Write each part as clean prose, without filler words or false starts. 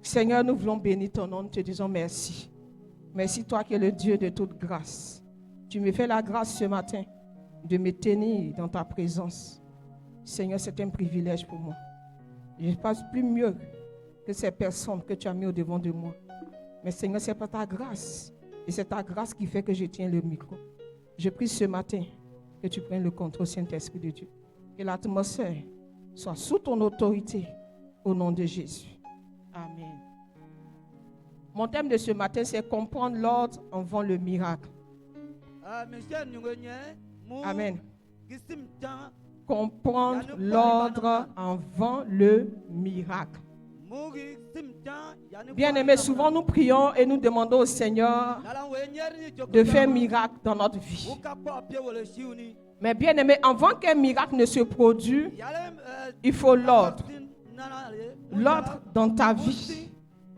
Seigneur, nous voulons bénir ton nom, nous te disons merci. Merci toi qui es le Dieu de toute grâce. Tu me fais la grâce ce matin de me tenir dans ta présence. Seigneur, c'est un privilège pour moi. Je ne passe plus mieux que ces personnes que tu as mis au devant de moi. Mais Seigneur, c'est par ta grâce. Et c'est ta grâce qui fait que je tiens le micro. Je prie ce matin que tu prennes le contrôle, Saint-Esprit de Dieu. Que l'atmosphère soit sous ton autorité au nom de Jésus. Amen. Mon thème de ce matin, c'est comprendre l'ordre avant le miracle. Amen. Comprendre l'ordre avant le miracle. Bien-aimés, souvent nous prions et nous demandons au Seigneur de faire un miracle dans notre vie. Mais bien-aimés, avant qu'un miracle ne se produise, il faut l'ordre. L'ordre dans ta vie.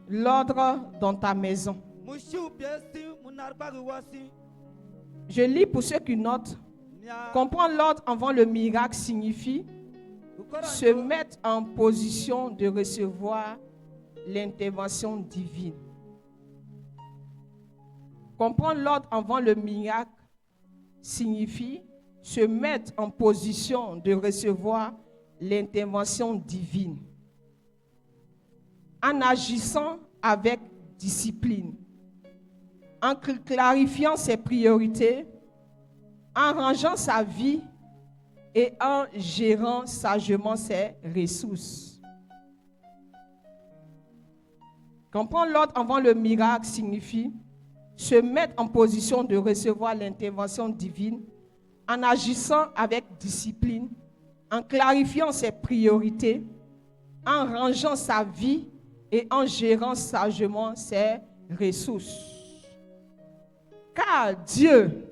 L'ordre dans ta maison. Je lis pour ceux qui notent. Comprendre l'ordre avant le miracle signifie se mettre en position de recevoir l'intervention divine. Comprendre l'ordre avant le miracle signifie se mettre en position de recevoir l'intervention divine. En agissant avec discipline, en clarifiant ses priorités, en rangeant sa vie et en gérant sagement ses ressources. Comprendre l'ordre avant le miracle signifie se mettre en position de recevoir l'intervention divine en agissant avec discipline, en clarifiant ses priorités, en rangeant sa vie et en gérant sagement ses ressources. Car Dieu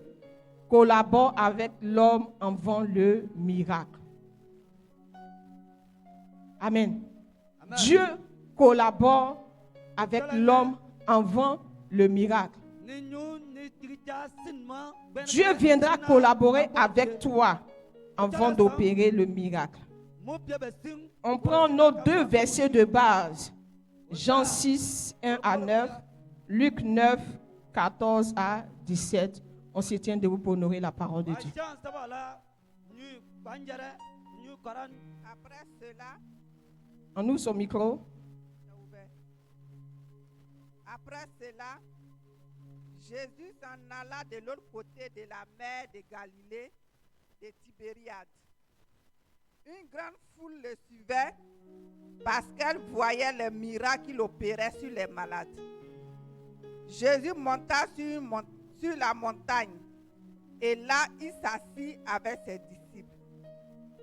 collabore avec l'homme avant le miracle. Amen. Amen. Dieu collabore avec l'homme avant le miracle. Dieu viendra collaborer avec toi avant d'opérer le miracle. On prend nos deux versets de base. Jean 6, 1 à 9, Luc 9, 14 à 17. On se tient debout pour honorer la parole de Dieu. Après cela, on ouvre son micro. Après cela, Jésus s'en alla de l'autre côté de la mer de Galilée, de Tibériade. Une grande foule le suivait parce qu'elle voyait les miracles qu'il opérait sur les malades. Jésus monta sur la montagne et là, il s'assit avec ses disciples.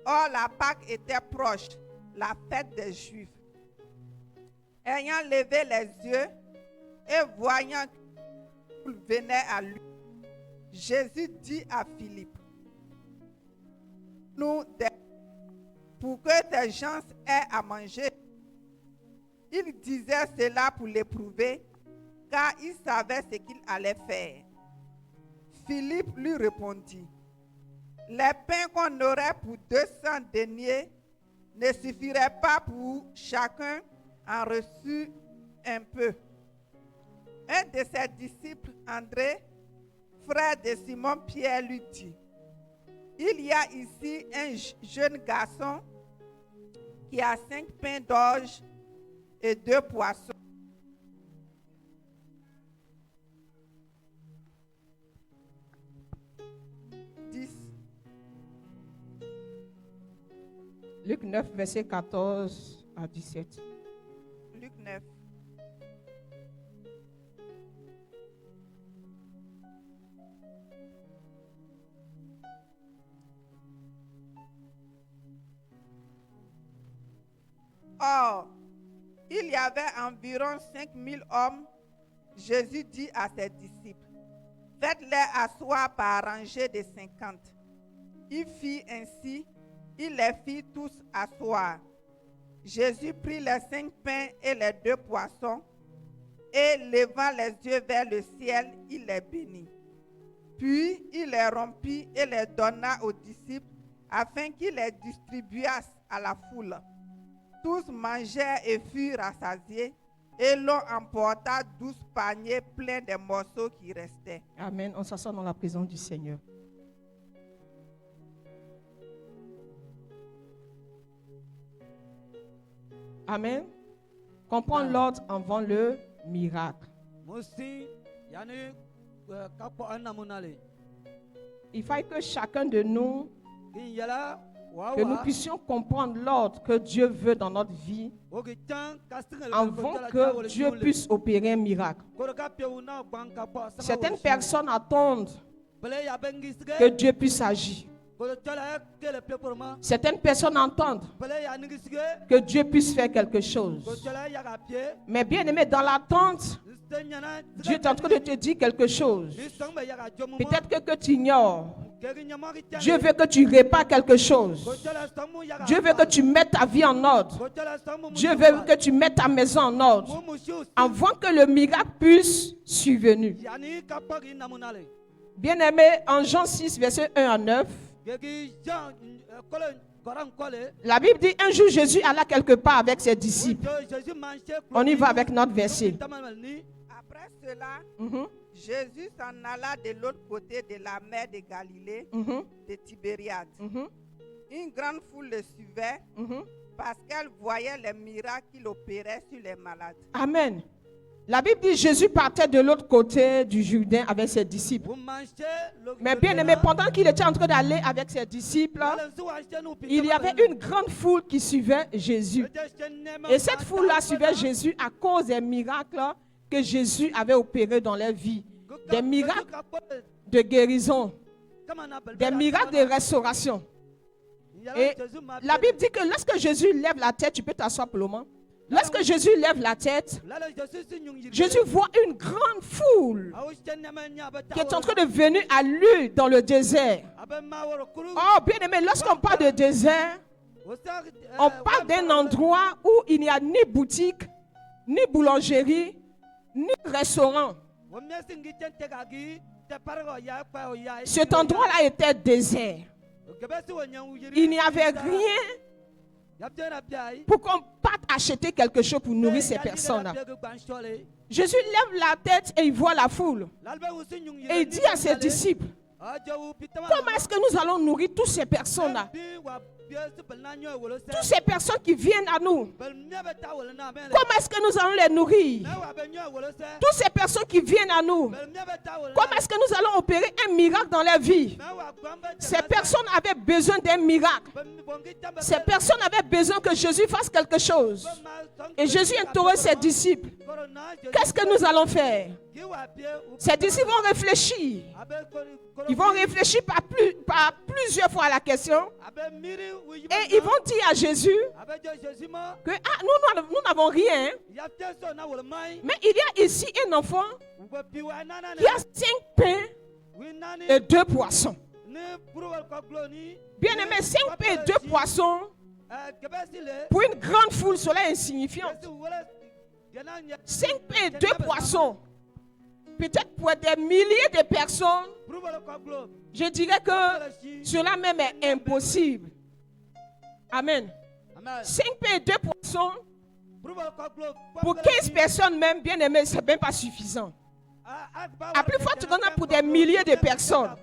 Or, la Pâque était proche, la fête des Juifs. Ayant levé les yeux et voyant qu'il venait à lui, Jésus dit à Philippe, nous pour que tes gens aient à manger. Il disait cela pour l'éprouver, car il savait ce qu'il allait faire. Philippe lui répondit, les pains qu'on aurait pour 200 deniers ne suffiraient pas pour chacun en reçu un peu. Un de ses disciples, André, frère de Simon-Pierre, lui dit, il y a ici un jeune garçon qui a 5 pains d'orge et 2 poissons. Luc 9, verset 14 à 17. Luc 9. Or, il y avait environ 5000 hommes. Jésus dit à ses disciples, faites-les asseoir par rangées de 50. Il fit ainsi, il les fit tous asseoir. Jésus prit les 5 pains et les 2 poissons, et levant les yeux vers le ciel, il les bénit. Puis il les rompit et les donna aux disciples, afin qu'ils les distribuassent à la foule. Tous mangèrent et furent rassasiés, et l'on emporta 12 paniers pleins des morceaux qui restaient. Amen. On s'assoit dans la présence du Seigneur. Amen. Comprendre l'ordre avant le miracle. Il faut que chacun de nous, que nous puissions comprendre l'ordre que Dieu veut dans notre vie avant que Dieu puisse opérer un miracle. Certaines personnes attendent que Dieu puisse agir. Certaines personnes entendent que Dieu puisse faire quelque chose. Mais bien aimé, dans l'attente, Dieu est en train de te dire quelque chose. Peut-être que tu ignores. Dieu veut que tu répares quelque chose. Dieu veut que tu mettes ta vie en ordre. Dieu veut que tu mettes ta maison en ordre avant que le miracle puisse survenir. Bien aimé, en Jean 6, verset 1 à 9, la Bible dit un jour Jésus alla quelque part avec ses disciples. On y va avec notre verset. Après cela, Jésus s'en alla de l'autre côté de la mer de Galilée, de Tibériade. Une grande foule le suivait parce qu'elle voyait les miracles qu'il opérait sur les malades. Amen. La Bible dit Jésus partait de l'autre côté du Jourdain avec ses disciples. Mais bien aimé, pendant qu'il était en train d'aller avec ses disciples, il y avait une grande foule qui suivait Jésus. Et cette foule-là suivait Jésus à cause des miracles que Jésus avait opérés dans leur vie. Des miracles de guérison, des miracles de restauration. Et la Bible dit que lorsque Jésus lève la tête, tu peux t'asseoir pour le moment. Lorsque Jésus lève la tête, Jésus voit une grande foule qui est en train de venir à lui dans le désert. Oh, bien aimé, lorsqu'on parle de désert, on parle d'un endroit où il n'y a ni boutique, ni boulangerie, ni restaurant. Cet endroit-là était désert. Il n'y avait rien pour qu'on parte acheter quelque chose pour nourrir ces personnes-là. Jésus lève la tête et il voit la foule. Et il dit à ses disciples, comment est-ce que nous allons nourrir toutes ces personnes-là? Toutes ces personnes qui viennent à nous. Comment est-ce que nous allons les nourrir? Toutes ces personnes qui viennent à nous. Comment est-ce que nous allons opérer un miracle dans leur vie? Ces personnes avaient besoin d'un miracle. Ces personnes avaient besoin que Jésus fasse quelque chose. Et Jésus interroge ses disciples. Qu'est-ce que nous allons faire? Ces disciples vont réfléchir. Ils vont réfléchir par plusieurs fois à la question. Et ils vont dire à Jésus que nous n'avons rien. Mais il y a ici un enfant qui a 5 pains et 2 poissons. Bien aimé, 5 pains et 2 poissons pour une grande foule, cela est insignifiant. 5 pains et 2 poissons. Peut-être pour des milliers de personnes, je dirais que cela même est impossible. Amen. 5 pains et 2 poissons, pour 15 personnes même, bien aimé, ce n'est même pas suffisant. À plus forte raison pour des milliers de personnes.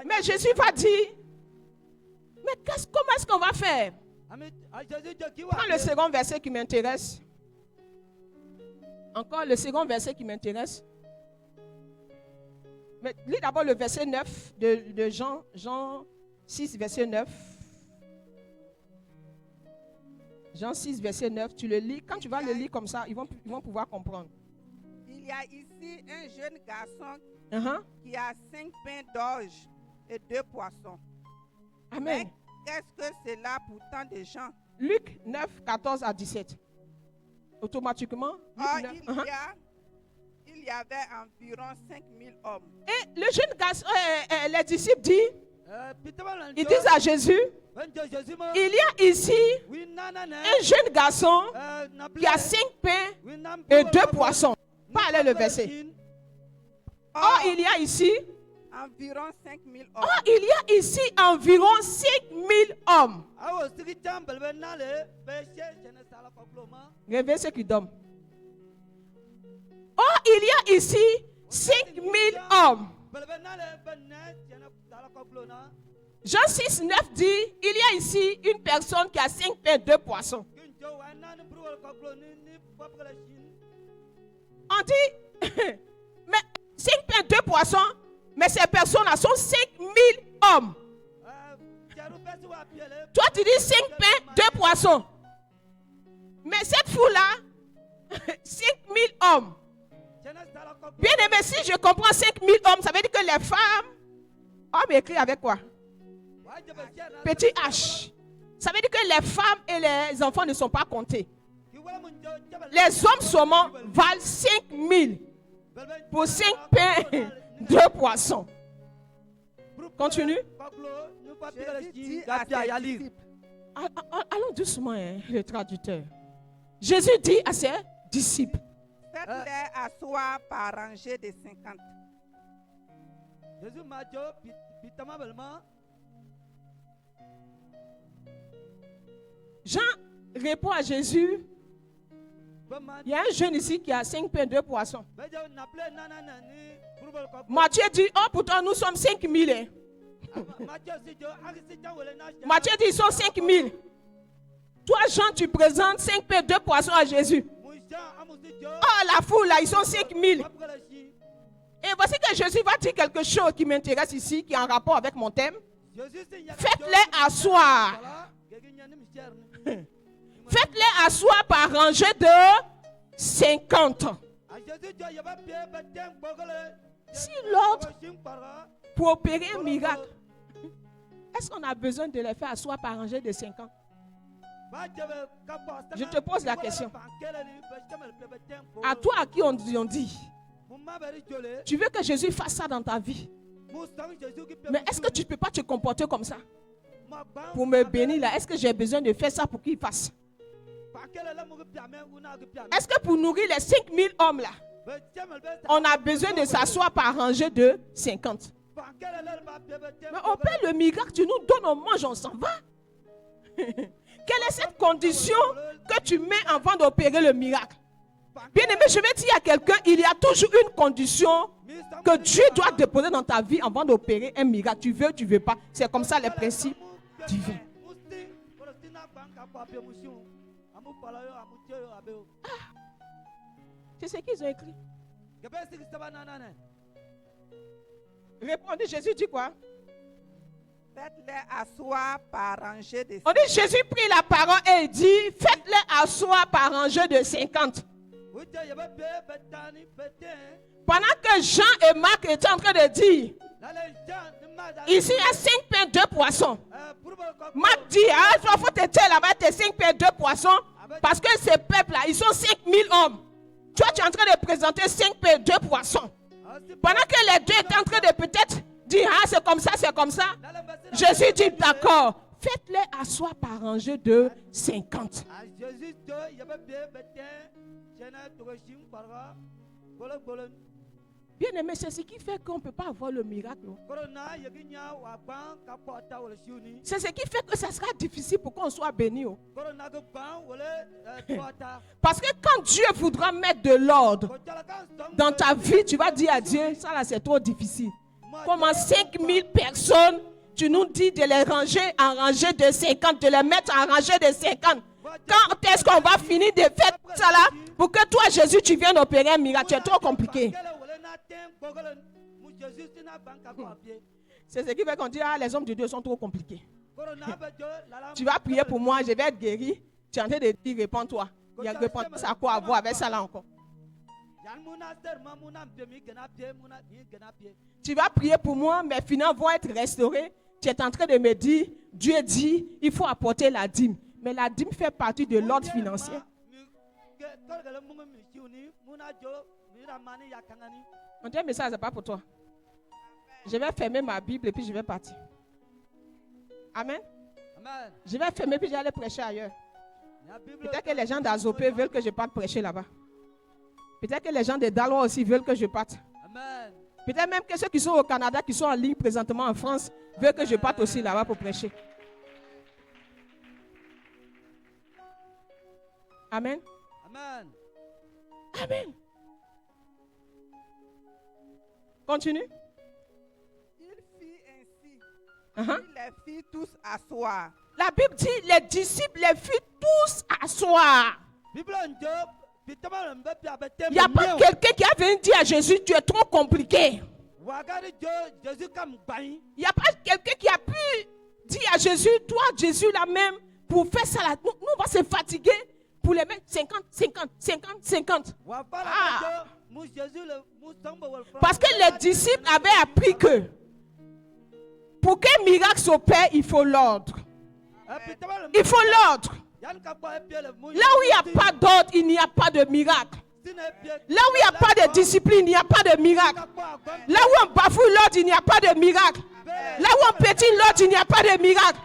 Mais Jésus va dire, mais comment est-ce qu'on va faire? Prends le second verset qui m'intéresse. Encore le second verset qui m'intéresse. Mais lis d'abord le verset 9 de Jean 6, verset 9. Jean 6, verset 9, tu le lis. Quand tu vas le lire comme ça, ils vont pouvoir comprendre. Il y a ici un jeune garçon qui a 5 pains d'orge et 2 poissons. Amen. Mais qu'est-ce que c'est là pour tant de gens? Luc 9, 14 à 17. Automatiquement. Il y avait environ 5000 hommes. Et le jeune garçon, les disciples ils disent à Jésus, il y a ici un jeune garçon qui a 5 pains et 2 poissons. Pas aller le verset. Or, il y a ici environ 5000 hommes. Oh, il y a ici environ 5000 hommes. Réveillez ceux qui dorment. Oh, il y a ici 5000 hommes. Jean 6, 9 dit, il y a ici une personne qui a 5 pains, 2 poissons. On dit, mais 5 pains, 2 poissons, mais ces personnes-là sont 5000 hommes. Toi, tu dis 5 pains, 2 poissons. Mais cette foule-là, 5000 hommes. Bien aimé, si je comprends 5000 hommes, ça veut dire que les femmes, hommes écrit avec quoi? Petit H. Ça veut dire que les femmes et les enfants ne sont pas comptés. Les hommes seulement valent 5000 pour 5 pains, 2 poissons. Continue. Jésus dit à ses disciples, Allons doucement, hein, le traducteur. Jésus dit à ses disciples, faites-les asseoir par rangée de 50. Jean répond à Jésus, il y a un jeune ici qui a 5 pains, 2 poissons. Matthieu dit, oh pourtant nous sommes 5000. Hein. Matthieu dit, ils sont 5000. Toi Jean, tu présentes 5 pains, 2 poissons à Jésus. Oh la foule là, ils sont 5000. Et voici que Jésus va dire quelque chose qui m'intéresse ici, qui est en rapport avec mon thème. Faites-les asseoir. Faites-les asseoir par rangée de 50. Si l'ordre pour opérer un miracle, est-ce qu'on a besoin de les faire asseoir par rangée de 50? Je te pose la question. À toi à qui on dit, tu veux que Jésus fasse ça dans ta vie? Mais est-ce que tu ne peux pas te comporter comme ça? Pour me bénir là, est-ce que j'ai besoin de faire ça pour qu'il fasse? Est-ce que pour nourrir les 5000 hommes là, on a besoin de s'asseoir par rangée de 50? Mais on paie le miracle, tu nous donnes, on mange, on s'en va. Quelle est cette condition que tu mets avant d'opérer le miracle? Bien aimé, je vais dire à quelqu'un, il y a toujours une condition que Dieu doit déposer dans ta vie avant d'opérer un miracle. Tu veux, tu ne veux pas. C'est comme ça les principes divins. C'est ce qu'ils ont écrit. Répondez, Jésus dit quoi? Faites-les asseoir par rangée de 50. On dit, Jésus prit la parole et il dit, faites-les asseoir par rangée de 50. Pendant que Jean et Marc étaient en train de dire, ici il y a 5 pains, 2 poissons. Marc dit, ah, il faut te taire là-bas tes 5 pains, 2 poissons. Parce que ces peuples-là, ils sont 5000 hommes. Toi, tu es en train de présenter 5 pains, 2 poissons. Pendant que les deux étaient en train de peut-être dire, ah, c'est comme ça, c'est comme ça. Jésus dit, d'accord, faites-les asseoir par rangée de 50. Bien aimé, c'est ce qui fait qu'on ne peut pas avoir le miracle. C'est ce qui fait que ça sera difficile pour qu'on soit béni. Parce que quand Dieu voudra mettre de l'ordre dans ta vie, tu vas dire à Dieu, ça là c'est trop difficile. Comment 5000 personnes, tu nous dis de les ranger en rangée de 50, de les mettre en rangée de 50. Quand est-ce qu'on va finir de faire ça là pour que toi Jésus tu viennes opérer un miracle? C'est trop compliqué. C'est ce qui fait qu'on dit, ah, les hommes de Dieu sont trop compliqués. Tu vas prier pour moi, je vais être guéri. Tu es en train de dire, réponds-toi. Il y a réponse à quoi avoir avec ça là encore. Tu vas prier pour moi, mes finances vont être restaurées. Tu es en train de me dire, Dieu dit, il faut apporter la dîme. Mais la dîme fait partie de l'ordre financier. On dit un message, ce n'est pas pour toi. Je vais fermer ma Bible et puis je vais partir. Amen. Amen. Je vais fermer puis je vais aller prêcher ailleurs. Peut-être que les gens d'Azopé veulent que je parte prêcher là-bas. Peut-être que les gens de Daloa aussi veulent que je parte. Amen. Peut-être même que ceux qui sont au Canada, qui sont en ligne présentement en France, veulent que je parte aussi là-bas pour prêcher. Amen. Amen. Amen. Continue. Il fit ainsi. Uh-huh. Il les fit tous asseoir. La Bible dit, les disciples les firent tous asseoir. Bible Job, pitama mbe pia bete. Il n'y a pas quelqu'un qui a venu dire à Jésus, tu es trop compliqué. Wagari jo Jésus comme bain. Il n'y a pas quelqu'un qui a pu dire à Jésus, toi Jésus là même, pour faire ça là, nous on va se fatiguer pour les mettre 50, 50, 50, 50. Ah. Parce que les disciples avaient appris que pour qu'un miracle s'opère, il faut l'ordre. Il faut l'ordre. Là où il n'y a pas d'ordre, il n'y a pas de miracle. Là où il n'y a pas de discipline, il n'y a pas de miracle. Là où on bafouille l'ordre, il n'y a pas de miracle. Là où on pétine l'ordre, il n'y a pas de miracle.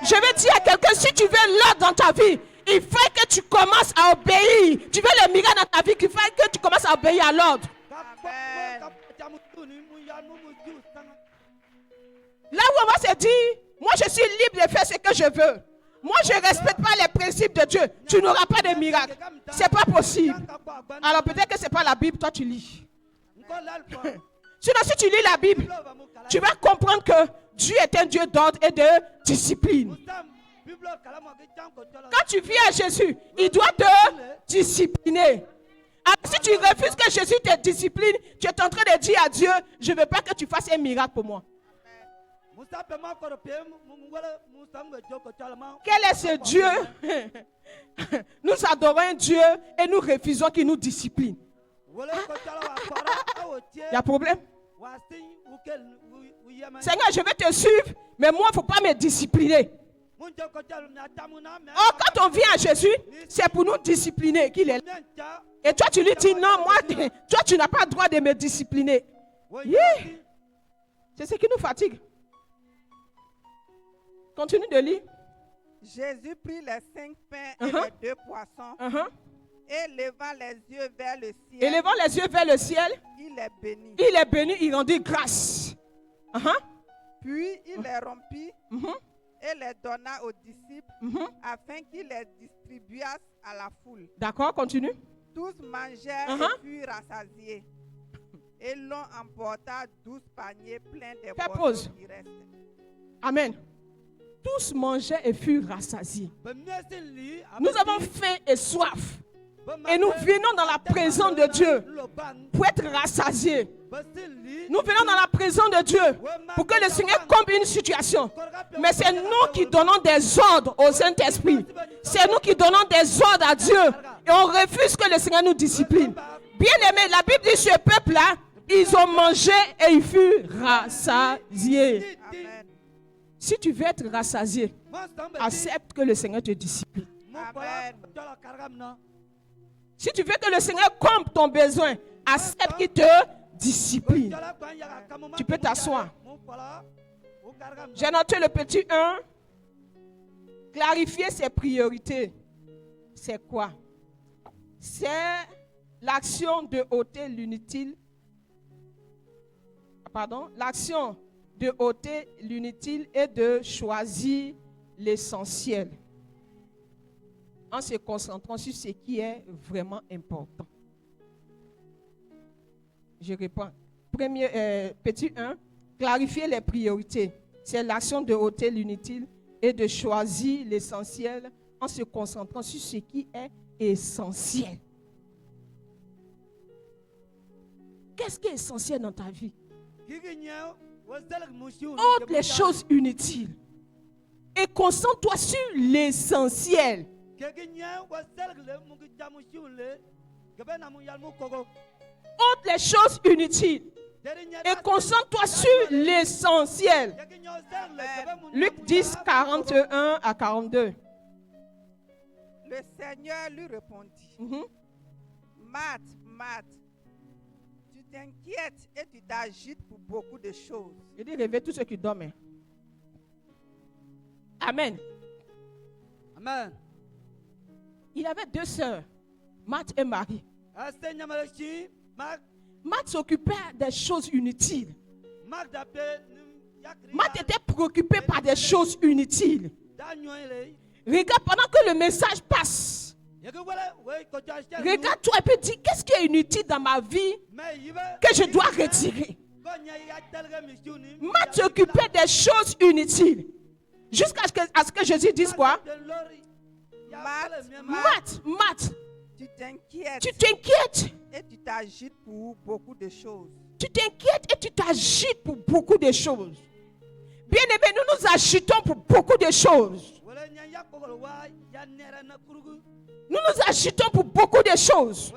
Je vais dire à quelqu'un, si tu veux l'ordre dans ta vie, il faut que tu commences à obéir. Tu veux le miracle dans ta vie, il faut que tu commences à obéir à l'ordre. Là où on va se dire, moi je suis libre de faire ce que je veux. Moi je ne respecte pas les principes de Dieu. Tu n'auras pas de miracle. Ce n'est pas possible. Alors peut-être que ce n'est pas la Bible, toi tu lis. Sinon si tu lis la Bible, tu vas comprendre que Dieu est un Dieu d'ordre et de discipline. Quand tu viens à Jésus, il doit te discipliner. Alors, si tu refuses que Jésus te discipline, tu es en train de dire à Dieu, je ne veux pas que tu fasses un miracle pour moi. Quel est ce Dieu? Nous adorons un Dieu et nous refusons qu'il nous discipline. Il y a problème? Seigneur, je vais te suivre, mais moi, il ne faut pas me discipliner. Or, quand on vient à Jésus, c'est pour nous discipliner qu'il est là. Et toi, tu lui dis non, moi, toi, tu n'as pas le droit de me discipliner. Yeah. C'est ce qui nous fatigue. Continue de lire. Jésus prit les 5 pains et les 2 poissons et levant les yeux vers le ciel. Et levant les yeux vers le ciel, il les bénit. Il les bénit, il rendit grâce. Puis il les rompit et les donna aux disciples afin qu'ils les distribuassent à la foule. D'accord, continue. Tous mangèrent et furent rassasiés. Et l'on emporta 12 paniers pleins des morceaux qui restent. Amen. Tous mangeaient et furent rassasiés. Nous avons faim et soif. Et nous venons dans la présence de Dieu pour être rassasiés. Nous venons dans la présence de Dieu pour que le Seigneur comble une situation. Mais c'est nous qui donnons des ordres au Saint-Esprit. C'est nous qui donnons des ordres à Dieu. Et on refuse que le Seigneur nous discipline. Bien aimé, la Bible dit ce peuple-là, ils ont mangé et ils furent rassasiés. Amen. Si tu veux être rassasié, accepte que le Seigneur te discipline. Amen. Si tu veux que le Seigneur comble ton besoin, accepte qu'il te discipline. Tu peux t'asseoir. J'ai noté le petit 1. Clarifier ses priorités. C'est quoi? C'est l'action de ôter l'inutile. L'action de ôter l'inutile et de choisir l'essentiel en se concentrant sur ce qui est vraiment important. Je réponds. Petit 1, clarifier les priorités. C'est l'action de ôter l'inutile et de choisir l'essentiel en se concentrant sur ce qui est essentiel. Qu'est-ce qui est essentiel dans ta vie? Ôte les choses inutiles et concentre-toi sur l'essentiel. Ôte les choses inutiles et concentre-toi sur l'essentiel. Luc 10, 41 à 42. Le Seigneur lui répondit, Marthe, Marthe, tu t'inquiètes et tu t'agites pour beaucoup de choses. Il dit, réveille tous ceux qui dorment. Amen. Amen. Il avait 2 sœurs, Marthe et Marie. Marthe s'occupait des choses inutiles. Marc d'appel, Marthe était préoccupée par des choses inutiles. Regarde, pendant que le message passe, regarde-toi et puis dis, qu'est-ce qui est inutile dans ma vie que je dois retirer? Marthe s'occupait des choses inutiles. Jusqu'à ce que Jésus dise quoi? Marthe, tu t'inquiètes tu t'inquiètes. et tu t'agites pour beaucoup de choses. Tu t'inquiètes et tu t'agites pour beaucoup de choses. Bien-aimés, nous nous agitons pour beaucoup de choses. Nous nous agitons pour beaucoup de choses.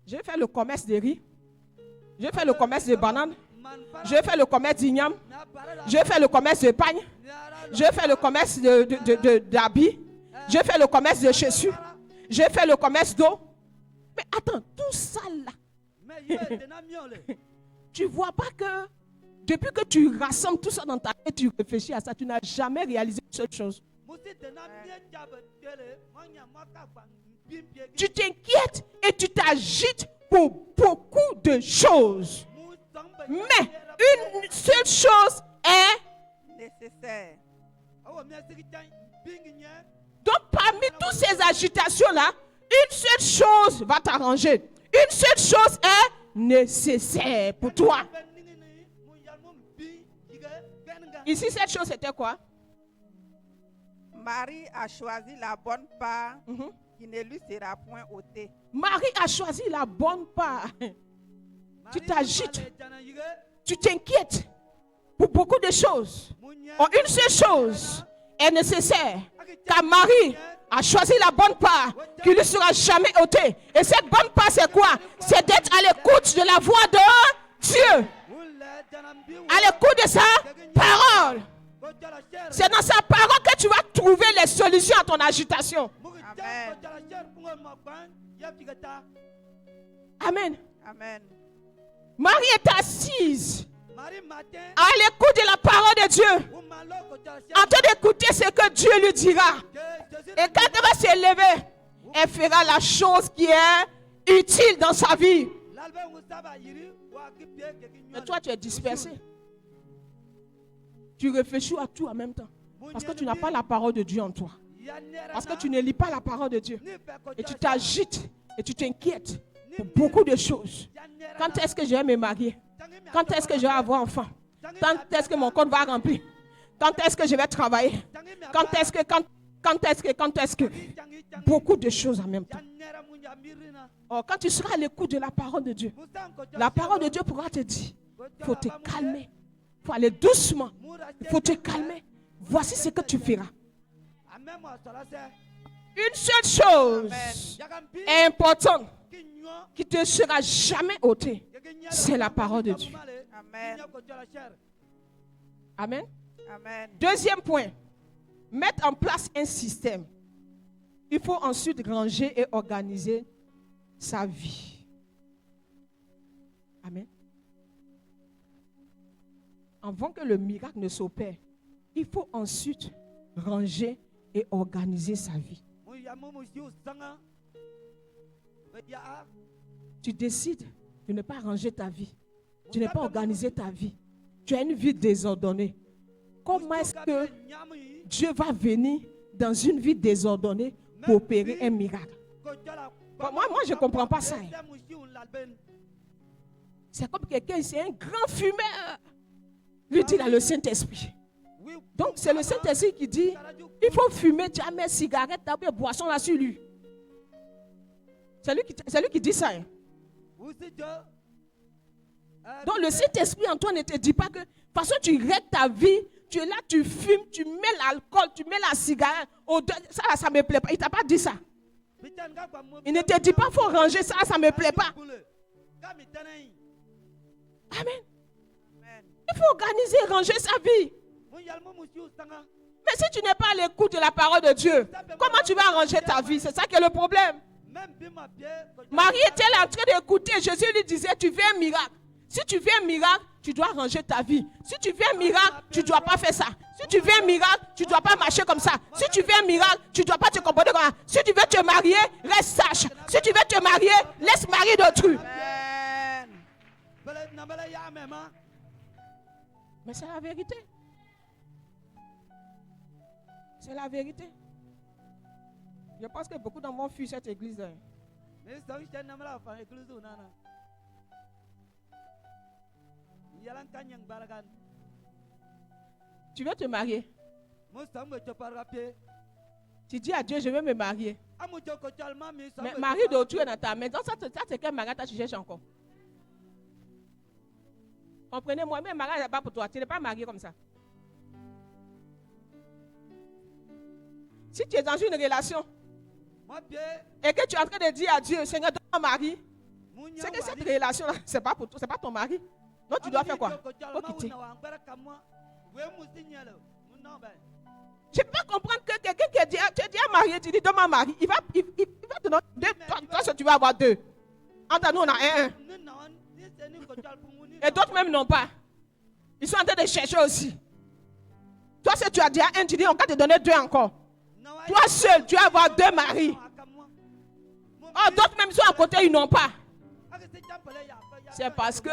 Je vais faire le commerce de riz. Je vais faire le commerce de bananes. Je vais faire le commerce d'igname. Je vais faire le commerce de pagne. Je vais faire le commerce d'habits. Je vais faire le commerce de chaussures. Je vais faire le commerce d'eau. Mais attends, tout ça là. Tu ne vois pas que depuis que tu rassembles tout ça dans ta tête, tu réfléchis à ça, tu n'as jamais réalisé une seule chose. Tu t'inquiètes et tu t'agites pour beaucoup de choses. Mais une seule chose est Nécessaire. donc parmi toutes ces agitations-là, une seule chose va t'arranger. Une seule chose est nécessaire pour toi. Ici, cette chose, c'était quoi? Marie a choisi la bonne part Mhm. qui ne lui sera point ôtée. Marie a choisi la bonne part. Tu t'agites, tu t'inquiètes pour beaucoup de choses. Oh, une seule chose est nécessaire, car Marie a choisi la bonne part qui ne lui sera jamais ôtée. Et cette bonne part, c'est quoi? C'est d'être à l'écoute de la voix de Dieu, à l'écoute de sa parole. C'est dans sa parole que tu vas trouver les solutions à ton agitation. Amen. Amen. Marie est assise à l'écoute de la parole de Dieu, en train d'écouter ce que Dieu lui dira. Et quand elle va s'élever, elle fera la chose qui est utile dans sa vie. Mais toi, tu es dispersé. Tu réfléchis à tout en même temps. Parce que tu n'as pas la parole de Dieu en toi. Parce que tu ne lis pas la parole de Dieu. Et tu t'agites et tu t'inquiètes pour beaucoup de choses. Quand est-ce que je vais me marier? Quand est-ce que je vais avoir enfant? Quand est-ce que mon compte va remplir? Quand est-ce que je vais travailler? Quand est-ce que beaucoup de choses en même temps. Oh, quand tu seras à l'écoute de la parole de Dieu, la parole de Dieu pourra te dire, il faut te calmer, il faut aller doucement, il faut te calmer. Voici ce que tu feras. Une seule chose est importante qui ne te sera jamais ôtée, c'est la parole de Dieu. Amen. Amen. Amen. Deuxième point, mettre en place un système. Il faut ensuite ranger et organiser sa vie. Amen. Avant que le miracle ne s'opère, il faut ensuite ranger et organiser sa vie. Tu décides de ne pas ranger ta vie. Tu n'es pas organisé ta vie. Tu as une vie désordonnée. Comment est-ce que Dieu va venir dans une vie désordonnée pour opérer un miracle? Moi, je ne comprends pas ça. C'est comme quelqu'un, c'est un grand fumeur. Lui dit là le Saint-Esprit. Donc c'est le Saint-Esprit qui dit, il faut fumer, tu as mis cigarette, tu as mis boisson là sur lui. C'est lui qui dit ça. Hein. Donc le Saint-Esprit en toi ne te dit pas que, de toute façon tu règles ta vie, tu es là, tu fumes, tu mets l'alcool, tu mets la cigarette. Ça ne me plaît pas. Il ne t'a pas dit ça. Il ne te dit pas, il faut ranger ça, ça ne me plaît pas. Amen. Il faut organiser, ranger sa vie. Mais si tu n'es pas à l'écoute de la parole de Dieu, comment tu vas ranger ta vie? C'est ça qui est le problème. Marie était là en train d'écouter. Jésus lui disait, tu veux un miracle. Si tu veux un miracle, tu dois ranger ta vie. Si tu veux un miracle, tu ne dois pas faire ça. Si tu veux un miracle, tu ne dois pas marcher comme ça. Si tu veux un miracle, tu ne dois pas te comporter comme ça. Si tu veux te marier, reste sage. Si tu veux te marier, laisse marier d'autrui. Amen. Mais c'est la vérité. C'est la vérité. Je pense que beaucoup d'enfants fuient cette église. Tu veux te marier? Tu dis à Dieu, je veux me marier. Mais mari d'autrui est dans ta maison. Ça c'est quel mariage tu cherches encore? Comprenez-moi, mais mariage n'est pas pour toi. Tu n'es pas marié comme ça. Si tu es dans une relation et que tu es en train de dire à Dieu, Seigneur, donne-moi un mari, c'est que cette relation-là, ce n'est pas pour toi, ce n'est pas ton mari. Donc tu dois faire quoi? Faut quitter. Je ne peux pas comprendre que quelqu'un qui dit, tu es déjà marié, tu dis, donne-moi un mari. Il va te donner deux. Toi, tu vas avoir deux. Entre nous, on a un. Et d'autres même n'ont pas. Ils sont en train de chercher aussi. Toi, si tu as déjà un, tu dis, on va te donner deux encore. Toi seul, tu vas avoir deux maris. Oh, d'autres même sont à côté, ils n'ont pas. C'est parce que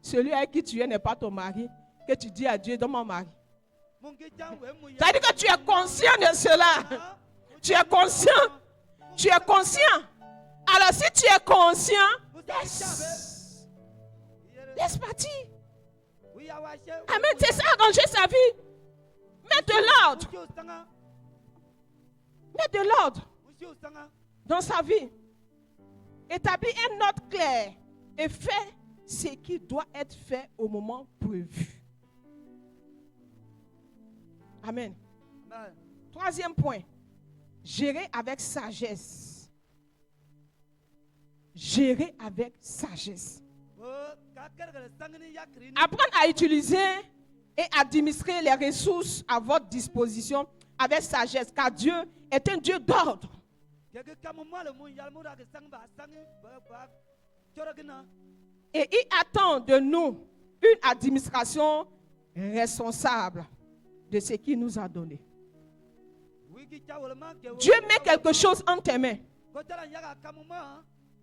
celui avec qui tu es n'est pas ton mari que tu dis à Dieu, donne mon mari. Ça veut dire que tu es conscient de cela. Tu es conscient. Tu es conscient. Alors si tu es conscient, laisse partir. Amen. C'est ça, arranger sa vie. Mets de l'ordre. Mets de l'ordre dans sa vie. Établis un ordre clair et fais ce qui doit être fait au moment prévu. Amen. Amen. Troisième point. Gérer avec sagesse. Gérer avec sagesse. Apprendre à utiliser et administrer les ressources à votre disposition avec sagesse, car Dieu est un Dieu d'ordre. Et il attend de nous une administration responsable de ce qu'il nous a donné. Dieu met quelque chose en tes mains.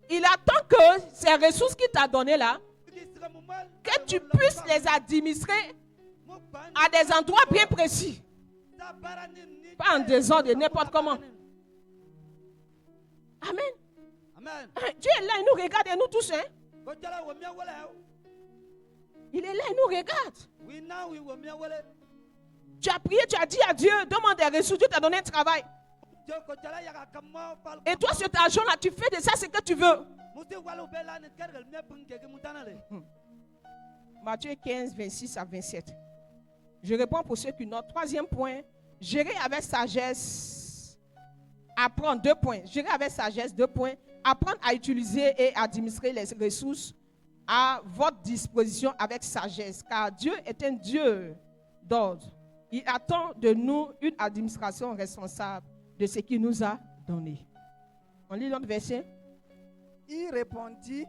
Il attend que ces ressources qu'il t'a données là, que tu puisses les administrer à des endroits bien précis. Pas en désordre, n'importe comment. Amen. Amen. Dieu est là, il nous regarde et nous tous. Hein? Il est là, il nous regarde. Tu as prié, tu as dit à Dieu, demande des ressources, Dieu t'a donné un travail. Et toi, cet argent-là, tu fais de ça ce que tu veux. Matthieu 15, 26 à 27. Je réponds pour ceux qui notent. Troisième point, gérer avec sagesse. Apprendre, 2 points. Gérer avec sagesse, 2 points. Apprendre à utiliser et administrer les ressources à votre disposition avec sagesse. Car Dieu est un Dieu d'ordre. Il attend de nous une administration responsable de ce qu'il nous a donné. On lit l'autre verset. Il répondit,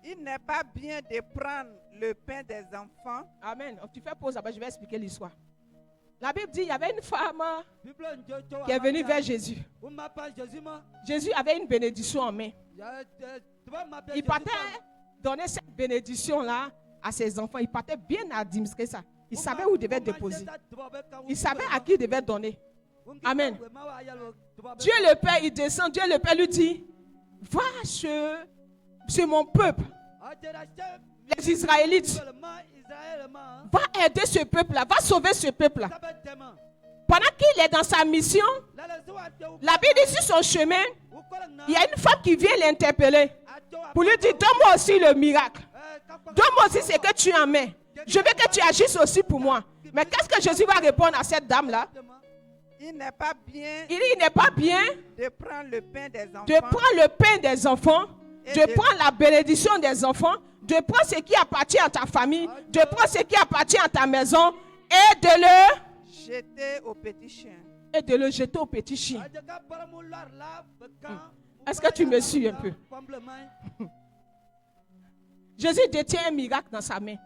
il n'est pas bien de prendre le pain des enfants. Amen. Tu fais pause, je vais expliquer l'histoire. La Bible dit, il y avait une femme qui est venue vers Jésus. Jésus avait une bénédiction en main. Il partait donner cette bénédiction-là à ses enfants. Il partait bien administrer ça. Il savait où il devait déposer. Il savait à qui il devait donner. Amen. Dieu le Père, il descend. Dieu le Père lui dit, va sur mon peuple, les Israélites. Va aider ce peuple-là. Va sauver ce peuple-là. Pendant qu'il est dans sa mission, la Bible dit sur son chemin, il y a une femme qui vient l'interpeller pour lui dire, donne-moi aussi le miracle. Donne-moi aussi ce que tu en mets. Je veux que tu agisses aussi pour moi. Mais qu'est-ce que Jésus va répondre à cette dame-là? Il n'est pas bien, Il n'est pas bien de prendre le pain des enfants. De prendre le pain des enfants, de prendre la bénédiction des enfants, de prendre ce qui appartient à ta famille, de prendre ce qui appartient à ta maison et de le jeter aux petits chiens. Et de le jeter aux petits chiens. Est-ce que tu me suis un peu? Jésus détient un miracle dans sa main.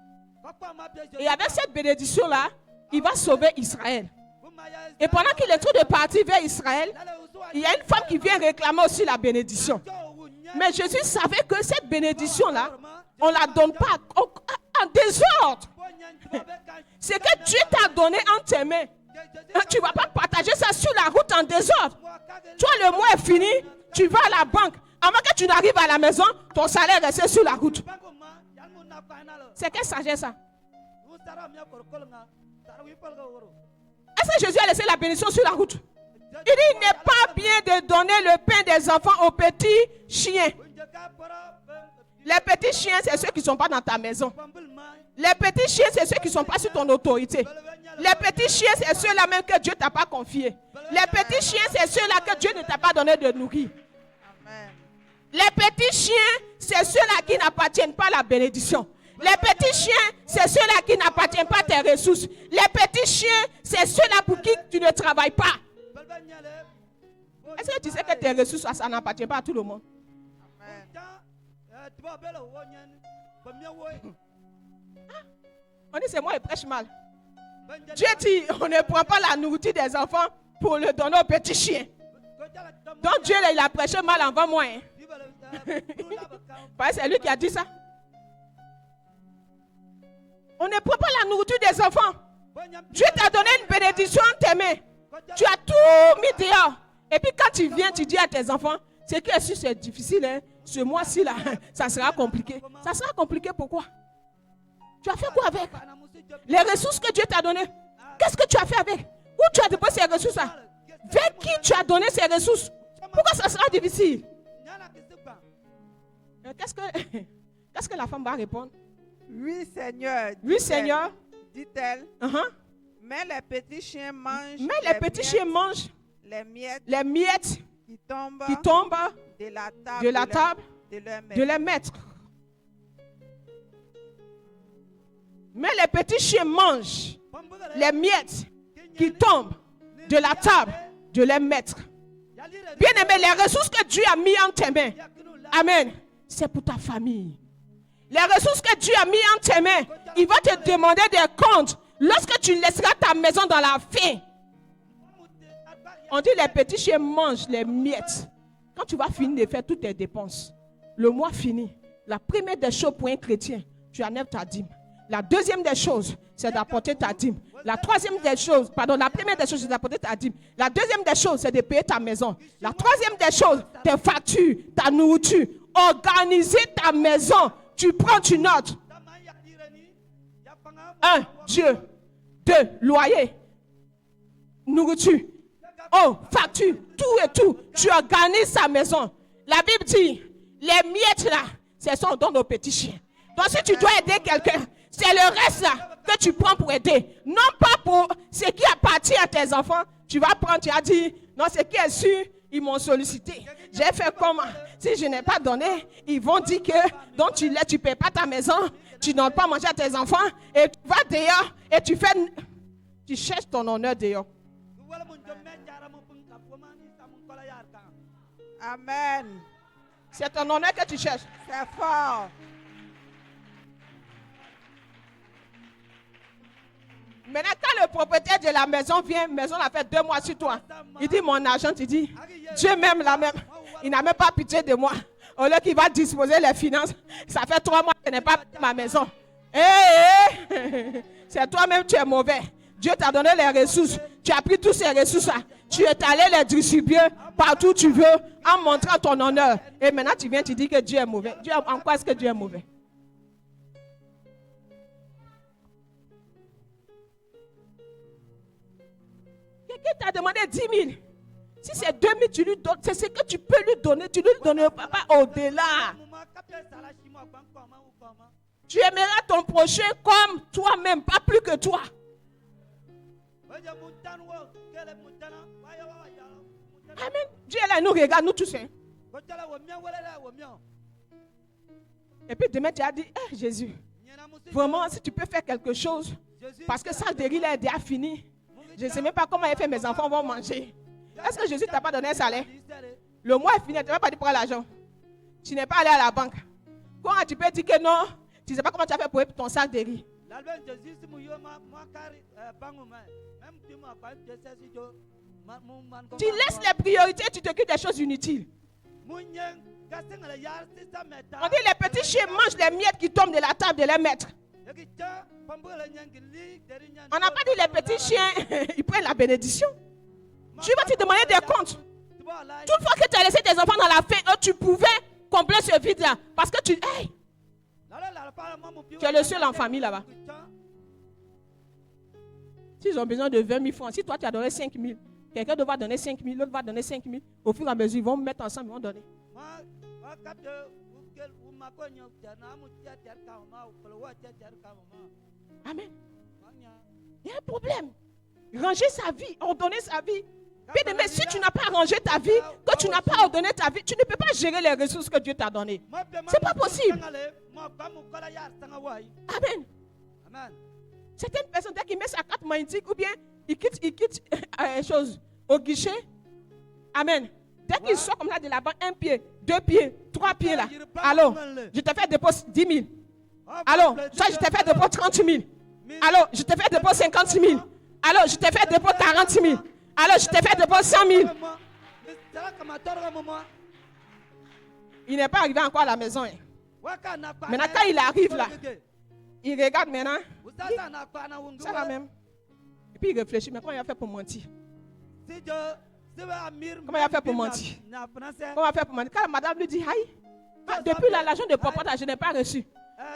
Et avec cette bénédiction-là, il va sauver Israël. Et pendant qu'il est en train de partir vers Israël, il y a une femme qui vient réclamer aussi la bénédiction. Mais Jésus savait que cette bénédiction-là, on ne la donne pas en désordre. C'est que Dieu t'a donné en tes mains. Tu ne vas pas partager ça sur la route en désordre. Toi, le mois est fini, tu vas à la banque. Avant que tu n'arrives à la maison, ton salaire reste sur la route. C'est quelle sagesse ça? Est-ce que Jésus a laissé la bénédiction sur la route? Il dit, il n'est pas bien de donner le pain des enfants aux petits chiens. Les petits chiens, c'est ceux qui ne sont pas dans ta maison. Les petits chiens, c'est ceux qui ne sont pas sous ton autorité. Les petits chiens, c'est ceux-là même que Dieu ne t'a pas confié. Les petits chiens, c'est ceux-là que Dieu ne t'a pas donné de nourrir. Amen. Les petits chiens, c'est ceux-là qui n'appartiennent pas à la bénédiction. Les petits chiens, c'est ceux-là qui n'appartiennent pas à tes ressources. Les petits chiens, c'est ceux-là pour qui tu ne travailles pas. Est-ce que tu sais que tes ressources, ça n'appartient pas à tout le monde? On dit c'est moi qui prêche mal. Dieu dit on ne prend pas la nourriture des enfants pour le donner aux petits chiens. Donc Dieu il a prêché mal avant moi. Parce que c'est lui qui a dit ça. On ne prend pas la nourriture des enfants. Dieu t'a donné une bénédiction en tes mains. Tu as tout mis dehors. Et puis quand tu viens, tu dis à tes enfants, c'est que si c'est difficile, hein, ce mois-ci là, ça sera compliqué. Ça sera compliqué pourquoi? Tu as fait quoi avec? Les ressources que Dieu t'a données. Qu'est-ce que tu as fait avec? Où tu as déposé ces ressources là? Vers qui tu as donné ces ressources? Pourquoi ça sera difficile? Qu'est-ce que la femme va répondre? Oui, Seigneur. Oui, Seigneur. Dit-elle. Mais les petits chiens mangent. Mais les petits chiens mangent les miettes qui tombent de la table de leurs maîtres. Mais les petits chiens mangent les miettes qui tombent de la table de leurs maîtres. Bien aimé, les ressources que Dieu a mis en tes mains, amen, c'est pour ta famille. Les ressources que Dieu a mis en tes mains, il va te demander des comptes lorsque tu laisseras ta maison dans la faim. On dit les petits chiens mangent les miettes. Quand tu vas finir de faire toutes tes dépenses, le mois fini, la première des choses pour un chrétien, tu enlèves ta dîme. La deuxième des choses, c'est d'apporter ta dîme. La première des choses, c'est d'apporter ta dîme. La deuxième des choses, c'est de payer ta maison. La troisième des choses, tes factures, ta nourriture. Organiser ta maison. Tu prends, tu notes. 1, Dieu. 2, loyer. Nourriture. Oh, facture. Tout et tout. Tu organises sa maison. La Bible dit, les miettes là, ce sont dans nos petits chiens. Donc si tu dois aider quelqu'un, c'est le reste là que tu prends pour aider. Non pas pour ce qui appartient à tes enfants. Tu vas prendre, tu as dit, non, ce qui est sûr, ils m'ont sollicité. J'ai fait comment? Si je n'ai pas donné, ils vont dire que donc tu ne payes pas ta maison, tu n'as pas mangé à tes enfants, et tu vas dehors et tu cherches ton honneur dehors. Amen. C'est ton honneur que tu cherches. C'est fort. Maintenant, quand le propriétaire de la maison vient, la maison a fait 2 mois sur toi. Il dit, mon agent, tu dis, Dieu m'aime la même. Il n'a même pas pitié de moi. Au lieu qu'il va disposer les finances, ça fait 3 mois que je n'ai pas ma maison. C'est toi-même, tu es mauvais. Dieu t'a donné les ressources. Tu as pris toutes ces ressources-là. Tu es allé les distribuer partout où tu veux en montrant ton honneur. Et maintenant, tu viens, tu dis que Dieu est mauvais. En quoi est-ce que Dieu est mauvais? Quelqu'un t'a demandé 10 000. Si c'est 2 000, tu lui donnes. C'est ce que tu peux lui donner. Tu lui donnes pas au-delà. Tu aimeras ton prochain comme toi-même, pas plus que toi. Amen. Dieu est là, il nous regarde, nous tous. Et puis demain, tu as dit, Jésus, vraiment, si tu peux faire quelque chose, parce que ça, le riz là est déjà fini. Je ne sais même pas comment mes enfants vont manger. Est-ce que Jésus ne t'a pas donné un salaire? Le mois est fini, tu ne vas pas dire prendre l'argent. Tu n'es pas allé à la banque. Quand tu peux dire que non, tu ne sais pas comment tu as fait pour ton sac de riz. L'album Jésus, si moi, moi, carré, même tu m'as pas de cesse de. Tu laisses les priorités, tu t'occupes des choses inutiles. On dit les petits chiens mangent les miettes qui tombent de la table de leur maître. On n'a pas dit les petits chiens, ils prennent la bénédiction. Tu vas te demander des comptes. Toute fois que tu as laissé tes enfants dans la faim, tu pouvais combler ce vide-là. Parce que tu es le seul en famille là-bas. S'ils ont besoin de 20 000 francs, si toi tu as donné 5 000, quelqu'un va donner 5 000, l'autre va donner 5 000. Au fur et à mesure, ils vont mettre ensemble, ils vont donner. Amen. Il y a un problème. Ranger sa vie, ordonner sa vie. Mais si tu n'as pas rangé ta vie, que tu n'as pas ordonné ta vie, tu ne peux pas gérer les ressources que Dieu t'a données. C'est pas possible. Amen. Certaines personnes, dès qu'ils mettent sa carte magnétique ou bien ils quittent chose au guichet. Amen. Dès qu'ils sortent comme ça de la banque, 1 pied, 2 pieds, 3 pieds là. Alors, je te fais déposer 10 000. Alors, ça, je te fais déposer 30 000. Alors, je te fais déposer 50 000. Alors, je te fais déposer 40 000. Alors, je te fais déposer 100 000. Il n'est pas arrivé encore à la maison. Hein. Maintenant, quand il arrive là, il regarde maintenant. Ça va même. Et puis il réfléchit, mais comment il a fait pour mentir? Comment il a fait pour mentir? Comment il a fait pour mentir? Quand la madame lui dit, aïe, depuis l'argent de papa, je n'ai pas reçu.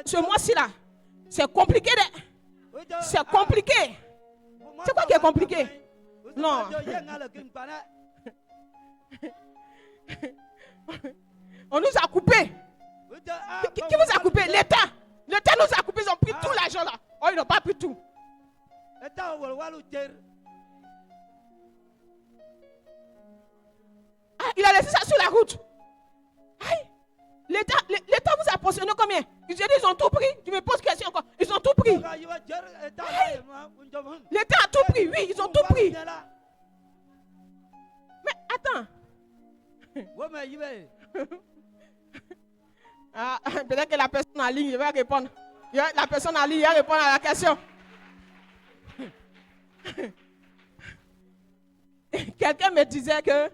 Ce mois-ci là, c'est compliqué. C'est compliqué. C'est quoi qui est compliqué? Non. On nous a coupé. Qui vous a coupé? L'État. L'État nous a coupé. Ils ont pris tout l'argent là. Oh, ils n'ont pas pris tout. Ah, il a laissé ça sur la route. Aïe. L'État vous a pensionné combien? Ils ont tout pris. Tu me poses question encore. Ils ont tout pris. L'État a tout pris. Oui, ils ont tout pris. Mais attends. Ah, peut-être que la personne en ligne va répondre. La personne en ligne va répondre à la question. Quelqu'un me disait que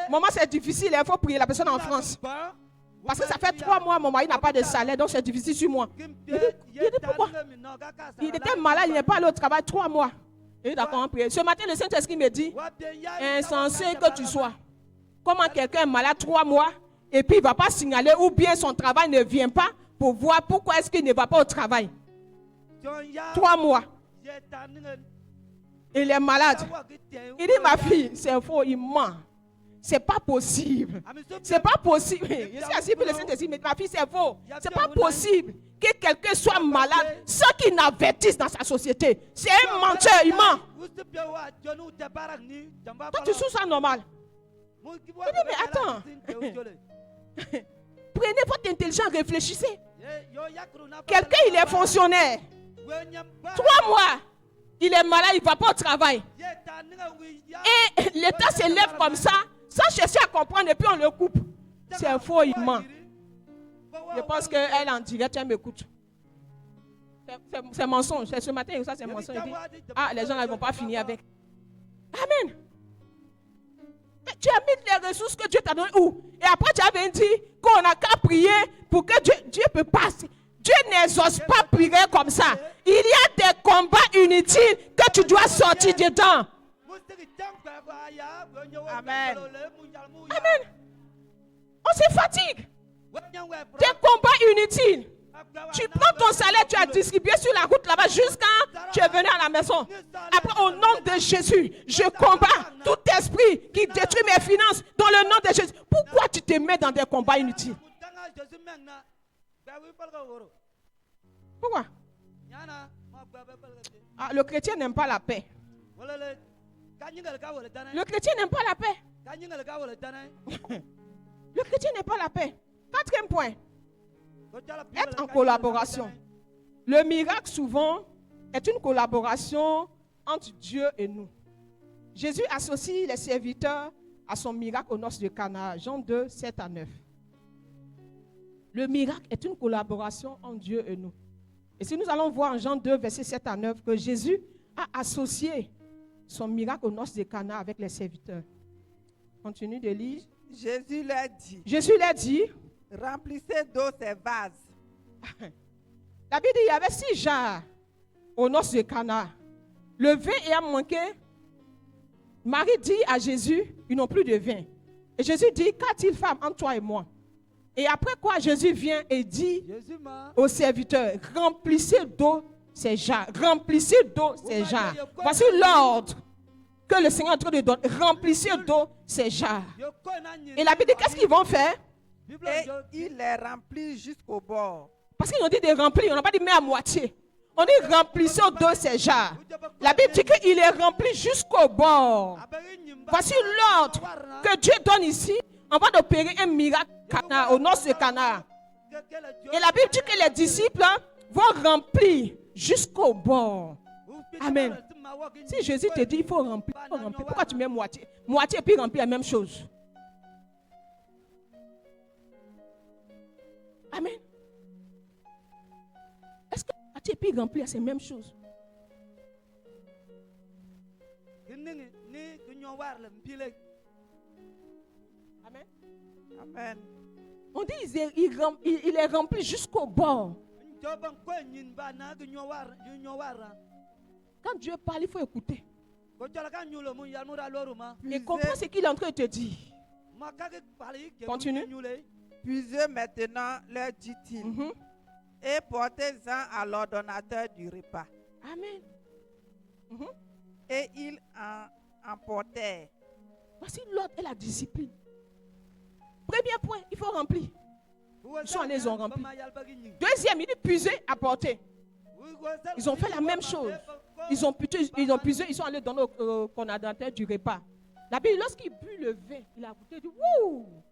maman, c'est difficile, il faut prier la personne en France. Parce que ça fait 3 mois, mon mari n'a pas de salaire, donc c'est difficile sur moi. Il dit pourquoi? Il était malade, il n'est pas allé au travail 3 mois. Il dit d'accord, on prie. Ce matin, le Saint-Esprit me dit, insensé que tu sois. Comment quelqu'un est malade 3 mois et puis il ne va pas signaler ou bien son travail ne vient pas pour voir pourquoi est-ce qu'il ne va pas au travail. 3 mois. Il est malade. Il dit, ma fille, c'est faux, il ment. C'est pas possible. C'est pas possible. Je suis assis pour le Saint-Esprit, mais ma fille, c'est faux. C'est pas possible que quelqu'un soit malade sans qu'il n'avertisse dans sa société. C'est un menteur, il ment. Toi, tu trouves ça normal? Il dit, mais attends. Prenez votre intelligence, réfléchissez. Quelqu'un, il est fonctionnaire. 3 mois. Il est malade, il ne va pas au travail. Et l'État se lève comme ça, sans chercher à comprendre, et puis on le coupe. C'est faux, il ment. Je pense qu'elle en direct, elle m'écoute. C'est mensonge. C'est ce matin, ça c'est mensonge. Il dit, ah, les gens ne vont pas finir avec. Amen. Mais tu as mis les ressources que Dieu t'a données où? Et après, tu avais dit qu'on n'a qu'à prier pour que Dieu peut passer. Dieu n'exauce pas prier comme ça. Il y a des combats inutiles que tu dois sortir dedans. Amen. Amen. On se fatigue. Des combats inutiles. Tu prends ton salaire, tu as distribué sur la route là-bas jusqu'à tu es venu à la maison. Après, au nom de Jésus, je combats tout esprit qui détruit mes finances dans le nom de Jésus. Pourquoi tu te mets dans des combats inutiles? Pourquoi? Ah, le chrétien n'aime pas la paix. Le chrétien n'aime pas la paix. Le chrétien n'aime pas la paix. 4e point. Être en collaboration. Le miracle souvent est une collaboration entre Dieu et nous. Jésus associe les serviteurs à son miracle aux noces de Cana. Jean 2, 7 à 9. Le miracle est une collaboration entre Dieu et nous. Et si nous allons voir en Jean 2, versets 7 à 9, que Jésus a associé son miracle aux noces de Cana avec les serviteurs. Continue de lire. Jésus leur dit, Jésus leur dit, remplissez d'eau ces vases. la Bible dit, il y avait 6 jarres aux noces de Cana. Le vin ayant manqué, Marie dit à Jésus, ils n'ont plus de vin. Et Jésus dit, qu'a-t-il femme entre toi et moi? Et après quoi, Jésus vient et dit aux serviteurs, remplissez d'eau ces jarres, remplissez d'eau ces jarres. Voici l'ordre que le Seigneur est en train de donner, remplissez d'eau ces jarres. Et la Bible dit, qu'est-ce qu'ils vont faire? Et il les remplit jusqu'au bord. Parce qu'ils ont dit de remplir, on n'a pas dit mais à moitié. On dit remplissez d'eau ces jarres. La Bible dit qu'il est rempli jusqu'au bord. Voici l'ordre que Dieu donne ici. On va opérer un miracle au noces de Cana. Et la Bible dit que les disciples vont remplir jusqu'au bord. Amen. Si Jésus te dit il faut remplir, pourquoi tu mets moitié? Moitié et puis remplir la même chose. Amen. Est-ce que moitié et puis remplir c'est la même chose? Amen. Amen. On dit il est rempli jusqu'au bord. Quand Dieu parle, il faut écouter. Et comprends ce qu'il est en train de te dire. Continue. Puisez maintenant, leur dit-il, et portez-en à l'ordonnateur du repas. Amen. Et ils en emportèrent. Voici l'ordre et la discipline. Premier point, il faut remplir. Ils sont allés, ils ont rempli. Deuxième, il dit puiser, apporter. Ils ont fait la même chose. Ils ont puisé, ils sont allés dans le coordonnateur du repas. La Bible, lorsqu'il but le vin, il a goûté, il dit wouh!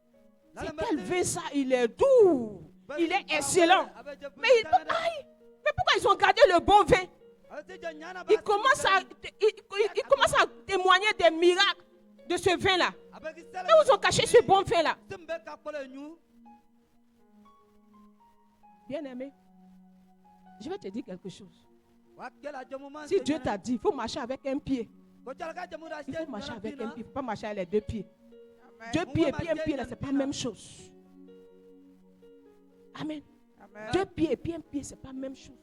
C'est quel vin ça? Il est doux. Il est excellent. Mais pourquoi ils ont gardé le bon vin? Ils commencent à témoigner des miracles de ce vin-là. Et ils ont caché ce bon vin-là. Bien-aimé, je vais te dire quelque chose. Si Dieu t'a dit, il faut marcher avec un pied. Il faut marcher avec un pied, il ne faut pas marcher avec les 2 pieds. Amen. 2 pieds et puis un pied, là, ce n'est pas la même chose. Amen. Amen. 2 pieds et puis un pied, ce n'est pas la même chose.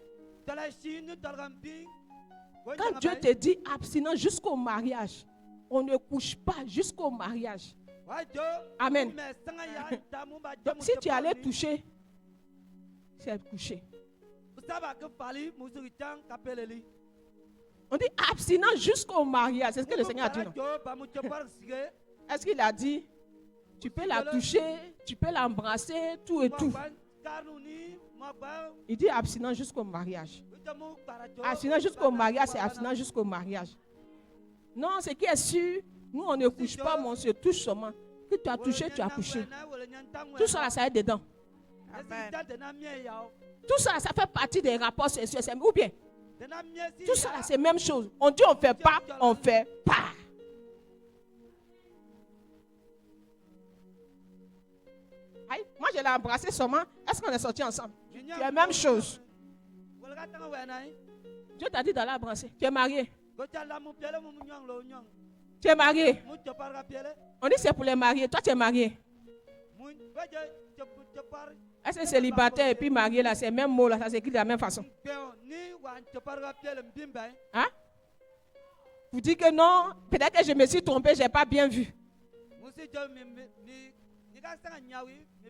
Quand Dieu te dit abstinent jusqu'au mariage, on ne couche pas jusqu'au mariage. Amen. Donc, si tu allais toucher, c'est coucher. On dit abstinent jusqu'au mariage. C'est ce que le Seigneur a dit, non? Est-ce qu'il a dit, tu peux la toucher, tu peux l'embrasser, tout et tout? Il dit abstinent jusqu'au mariage. Abstinent jusqu'au mariage, c'est abstinent jusqu'au mariage. Non, ce qui est sûr, nous on ne couche pas, mais on se touche seulement. Que tu as touché, tu as couché. Tout ça, là, ça est dedans. Amen. Tout ça, ça fait partie des rapports sexuels. Ou bien, tout ça, là, c'est la même chose. On dit on ne fait pas, on ne fait pas. Aïe, moi, je l'ai embrassé seulement. Est-ce qu'on est sortis ensemble? C'est la même chose. Dieu t'a dit d'aller embrasser. Tu es marié. Tu es marié. On dit c'est pour les mariés. Toi, tu es marié. Est-ce que célibataire et puis marié, là, c'est le même mot, là, ça s'écrit de la même façon? Hein? Vous dites que non, peut-être que je me suis trompé, je n'ai pas bien vu.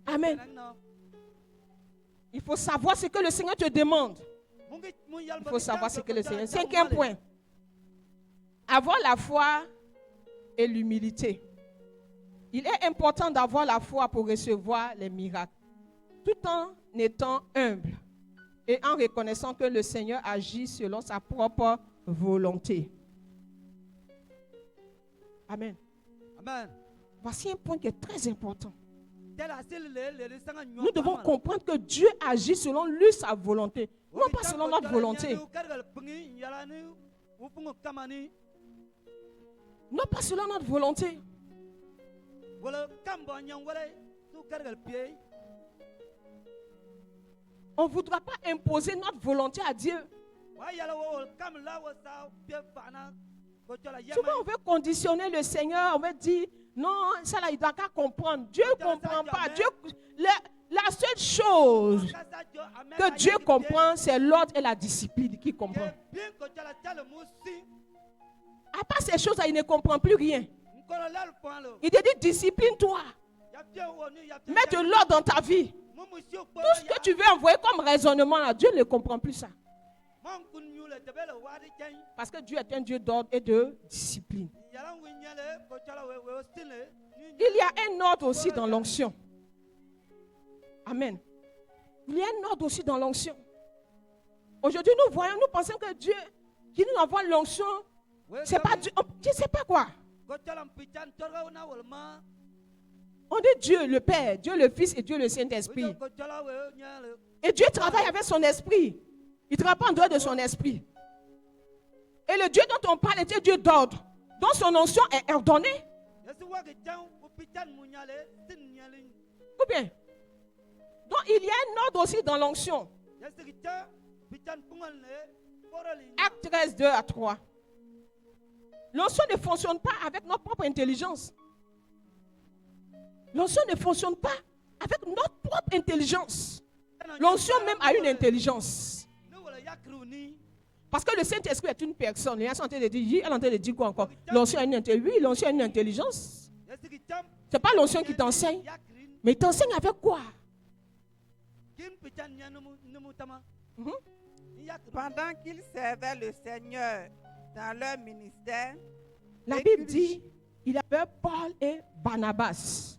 Amen. Il faut savoir ce que le Seigneur te demande. Il faut savoir ce que le Seigneur... 5e point. Avoir la foi et l'humilité. Il est important d'avoir la foi pour recevoir les miracles, tout en étant humble et en reconnaissant que le Seigneur agit selon sa propre volonté. Amen. Amen. Voici un point qui est très important. Nous devons comprendre que Dieu agit selon lui sa volonté, non pas selon notre volonté. Non pas selon notre volonté. On ne voudra pas imposer notre volonté à Dieu. Souvent, on veut conditionner le Seigneur. On veut dire, non, ça là, il doit qu'à comprendre. Dieu ne comprend pas. Dieu, la seule chose que Dieu comprend, c'est l'ordre et la discipline qui comprend. À part ces choses-là, il ne comprend plus rien. Il te dit, discipline-toi. Mets de l'ordre dans ta vie. Tout ce que tu veux envoyer comme raisonnement, là, Dieu ne comprend plus ça. Parce que Dieu est un Dieu d'ordre et de discipline. Il y a un ordre aussi dans l'onction. Amen. Il y a un ordre aussi dans l'onction. Aujourd'hui, nous voyons, nous pensons que Dieu qui nous envoie l'onction, c'est pas Dieu. Je ne sais pas quoi. On dit Dieu le Père, Dieu le Fils et Dieu le Saint-Esprit. Et Dieu travaille avec son esprit. Il ne travaille pas en dehors de son esprit. Et le Dieu dont on parle était Dieu d'ordre, dont son onction est ordonnée. Ou bien, donc il y a un ordre aussi dans l'onction. Acte 13, 2 à 3. L'onction ne fonctionne pas avec notre propre intelligence. L'onction ne fonctionne pas avec notre propre intelligence. L'onction même a une intelligence. Parce que le Saint-Esprit est une personne. Il est en train de dire, elle est en train de dire quoi encore? L'onction a une intelligence. Oui, l'onction a une intelligence. Ce n'est pas l'onction qui t'enseigne. Mais il t'enseigne avec quoi? Pendant qu'ils servaient le Seigneur dans leur ministère, la Bible dit, il y avait Paul et Barnabas.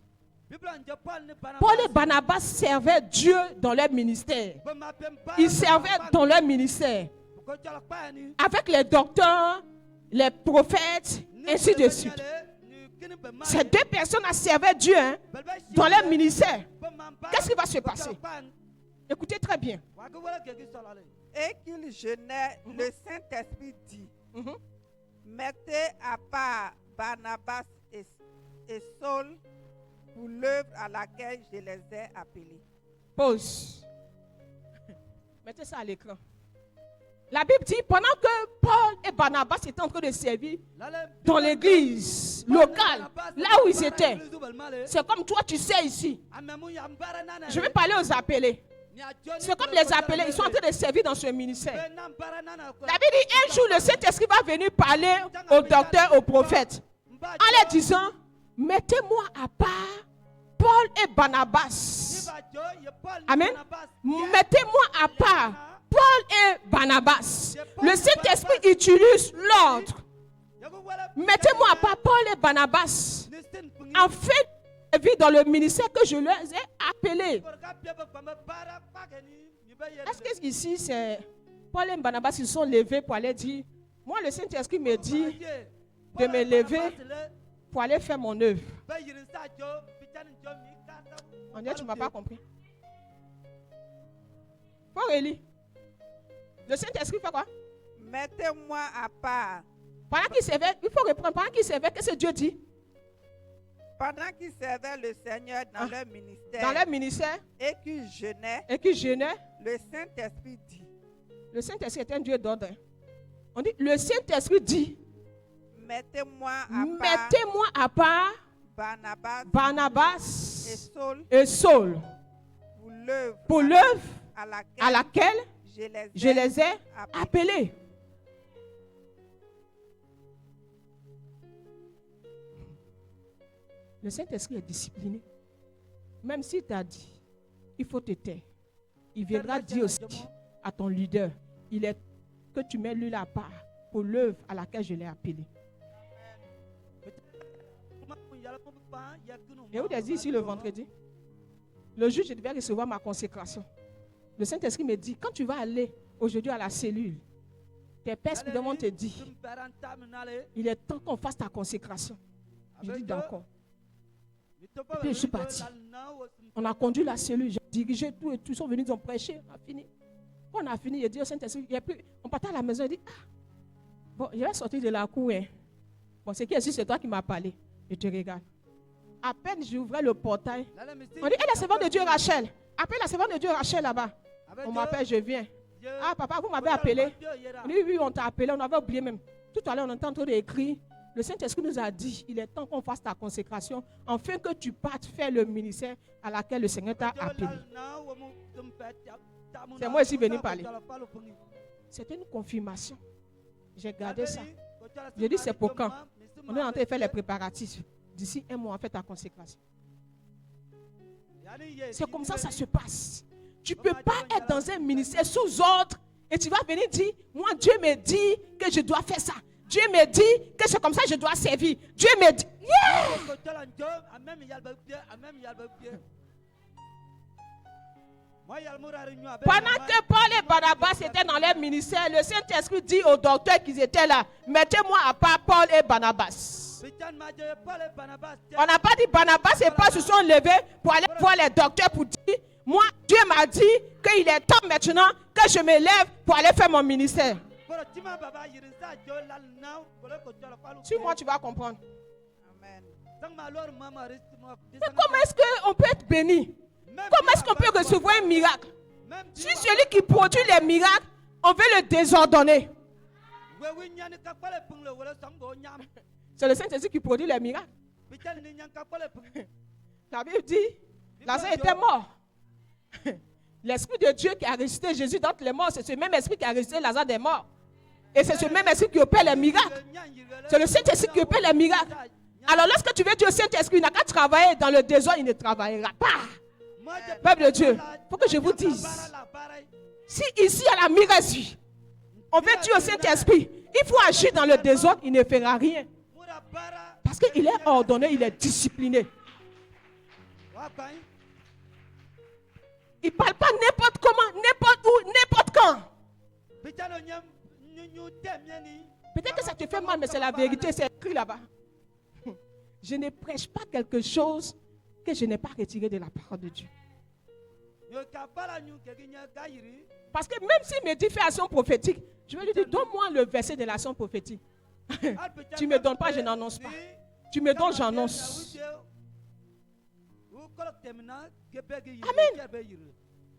Paul et Barnabas servaient Dieu dans leur ministère. Ils servaient dans leur ministère. Avec les docteurs, les prophètes, ainsi de suite. Ces deux personnes servaient Dieu dans leur ministère. Qu'est-ce qui va se passer? Écoutez très bien. Et qu'ils jeûnaient, le Saint-Esprit dit, mettez à part Barnabas et Saul pour l'œuvre à laquelle je les ai appelés. Pause. Mettez ça à l'écran. La Bible dit, pendant que Paul et Barnabas étaient en train de servir dans l'église locale, là où ils étaient, c'est comme toi, tu sais ici. Je vais parler aux appelés. C'est comme les appelés, ils sont en train de servir dans ce ministère. La Bible dit, un jour, le Saint-Esprit va venir parler aux docteurs, aux prophètes, en leur disant, mettez-moi à part Paul et Barnabas. Amen. Mettez-moi à part Paul et Barnabas. Le Saint-Esprit utilise l'ordre. Mettez-moi à part Paul et Barnabas. En fait, vie dans le ministère que je leur ai appelé. Est-ce que ici, c'est Paul et Barnabas qui se sont levés pour aller dire, moi le Saint-Esprit me dit de me lever pour aller faire mon œuvre. On dit, tu ne m'as pas compris. Aurélie, le Saint-Esprit fait quoi? Mettez-moi à part. Pendant qu'il servait, il faut reprendre. Pendant qu'il servait, qu'est-ce que Dieu dit? Pendant qu'ils servaient le Seigneur dans leur ministère. Dans leur ministère. Et qu'ils jeûnaient. Et qu'ils jeûnaient. Le Saint-Esprit dit. Le Saint-Esprit est un Dieu d'ordre. On dit, le Saint-Esprit dit. Mettez-moi à part Barnabas et Saul pour l'œuvre à laquelle je les ai appelés. Le Saint-Esprit est discipliné. Même s'il t'a dit, il faut te taire. Il viendra dire aussi à ton leader, il est que tu mets lui à part pour l'œuvre à laquelle je l'ai appelé. Et vous avez dit ici le vendredi, le jour je devais recevoir ma consécration. Le Saint-Esprit me dit, quand tu vas aller aujourd'hui à la cellule, tes pères spirituellement te disent, il est temps qu'on fasse ta consécration. Je dis d'accord. Et puis je suis parti. On a conduit la cellule, j'ai dirigé tout et tout. Ils sont venus, ils ont prêché, on a fini. Quand on a fini, j'ai dit au Saint-Esprit, on partait à la maison, il dit, bon, je vais sortir de la cour. Bon, c'est qui est-ce? C'est toi qui m'as parlé. Je te regarde. À peine j'ouvrais le portail, on dit, et la servante de Dieu Rachel. Appelle la servante de Dieu Rachel là-bas. On m'appelle, je viens. Ah, papa, vous m'avez appelé. Oui, on t'a appelé, on avait oublié même. Tout à l'heure, on est en train d'écrire. Le Saint-Esprit nous a dit, il est temps qu'on fasse ta consécration, afin que tu partes faire le ministère à laquel le Seigneur t'a appelé. C'est moi ici venu parler. C'était une confirmation. J'ai gardé ça. J'ai dit, c'est pour quand? On est en train de faire les préparatifs. D'ici un mois, on fait ta consécration. C'est comme ça que ça se passe. Tu ne peux pas être dans un ministère sous ordre et tu vas venir dire, moi Dieu me dit que je dois faire ça. Dieu me dit que c'est comme ça que je dois servir. Dieu me dit, Pendant que Paul et Barnabas étaient dans leur ministère, le Saint-Esprit dit aux docteurs qu'ils étaient là, mettez-moi à part Paul et Barnabas. On n'a pas dit Barnabas et Paul se sont levés pour aller voir les docteurs pour dire, moi, Dieu m'a dit qu'il est temps maintenant que je me lève pour aller faire mon ministère. Suis-moi, tu vas comprendre. Amen. Mais comment est-ce qu'on peut être béni? Comment est-ce qu'on peut recevoir un miracle? Si celui qui produit les miracles, on veut le désordonner. C'est le Saint-Esprit qui produit les miracles. La Bible dit, Lazare était mort. L'Esprit de Dieu qui a ressuscité Jésus d'entre les morts, c'est ce même Esprit qui a ressuscité Lazare des morts. Et c'est ce même Esprit qui opère les miracles. C'est le Saint-Esprit qui opère les miracles. Alors lorsque tu veux dire au Saint-Esprit, il n'a qu'à travailler dans le désordre, il ne travaillera pas. Peuple de Dieu, il faut que je vous dise, si ici à la Mirasie, on veut dire au Saint-Esprit, il faut agir dans le désordre, il ne fera rien. Parce qu'il est ordonné, il est discipliné. Il ne parle pas n'importe comment, n'importe où, n'importe quand. Peut-être que ça te fait mal, mais c'est la vérité, c'est écrit là-bas. Je ne prêche pas quelque chose que je n'ai pas retiré de la parole de Dieu. Parce que même s'il me dit fais action prophétique, je vais lui dire, donne-moi le verset de l'action prophétique. Tu ne me donnes pas, je n'annonce pas. Tu me donnes, j'annonce. Amen.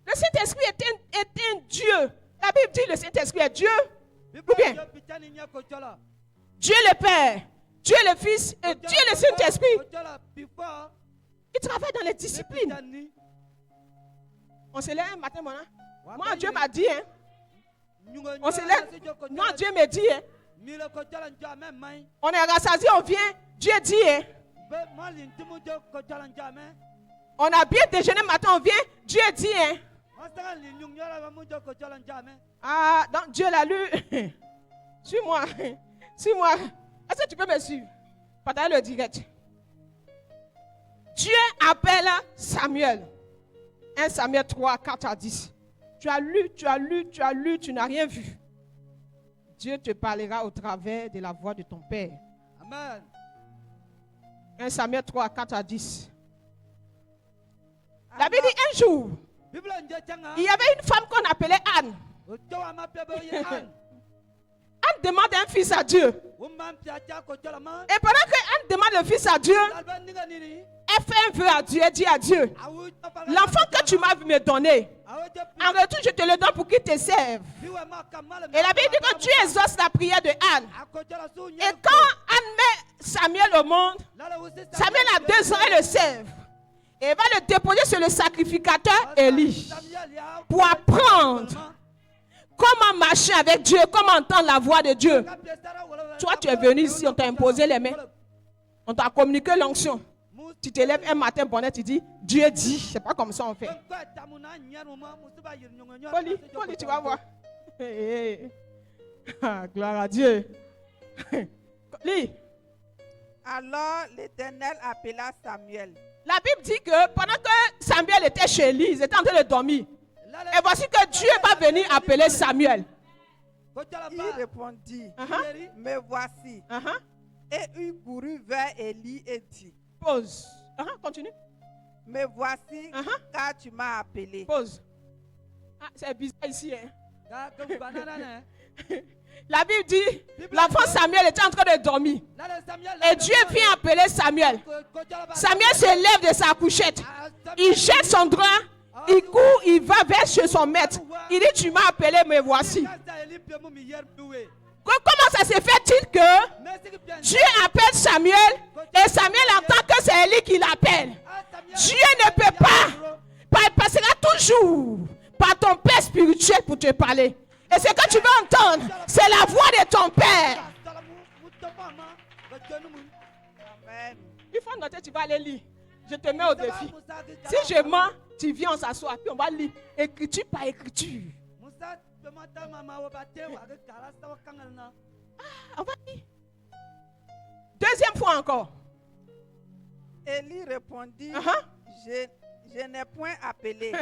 Le Saint-Esprit est un Dieu. La Bible dit le Saint-Esprit est Dieu. Ou bien Dieu le Père, Dieu le Fils et Dieu le Saint-Esprit. Il travaille dans les disciplines. On se lève un matin, moi Dieu m'a dit, hein. On se lève, moi Dieu me dit, hein. On est rassasié, on vient, Dieu dit, hein. On a bien déjeuné matin, on vient, Dieu dit, hein. Ah, donc Dieu l'a lu. Suis-moi, suis-moi. Est-ce que tu peux me suivre? Partage le direct. Dieu appelle Samuel. 1 Samuel 3, 4 à 10. Tu as lu, tu as lu, tu as lu, tu n'as rien vu. Dieu te parlera au travers de la voix de ton Père. Amen. 1 Samuel 3, 4 à 10. La Bible dit un jour, il y avait une femme qu'on appelait Anne. Anne demande un fils à Dieu. Et pendant que Anne demande un fils à Dieu, elle fait un vœu à Dieu, elle dit à Dieu, l'enfant que tu m'as me donner, en retour je te le donne pour qu'il te serve. Et la Bible dit que Dieu exauce la prière de Anne. Et quand Anne met Samuel au monde, Samuel a 2 ans et le serve. Et elle va le déposer sur le sacrificateur Élie pour apprendre comment marcher avec Dieu, comment entendre la voix de Dieu. Toi, tu es venu ici, on t'a imposé les mains. On t'a communiqué l'onction. Tu te lèves un matin, bonnet, tu dis, Dieu dit. C'est pas comme ça on fait. Poli, tu vas voir. Gloire à Dieu. Lis. Alors l'Éternel appela Samuel. La Bible dit que pendant que Samuel était chez Élie, ils étaient en train de dormir. Et voici que Dieu va venir appeler Samuel. Il répondit, me voici. Et il courut vers Élie et dit, pause. Continue. Me voici car tu m'as appelé. Pause. C'est bizarre ici. Hein? La Bible dit, l'enfant Samuel était en train de dormir. Et Dieu vient appeler Samuel. Samuel se lève de sa couchette. Il jette son drap Il court, il va vers chez son maître. Il dit, tu m'as appelé, me voici. Comment ça se fait-il que Dieu appelle Samuel et Samuel entend que c'est Élie qui l'appelle? Dieu ne peut pas. Il passera toujours par ton père spirituel pour te parler. Et ce que tu veux entendre, c'est la voix de ton père. Amen. Une fois noté, tu vas aller lire. Je te mets au défi. Si je mens, tu viens, on s'assoit, puis on va lire écriture par écriture. On va lire. Deuxième fois encore. Élie répondit, je n'ai point appelé.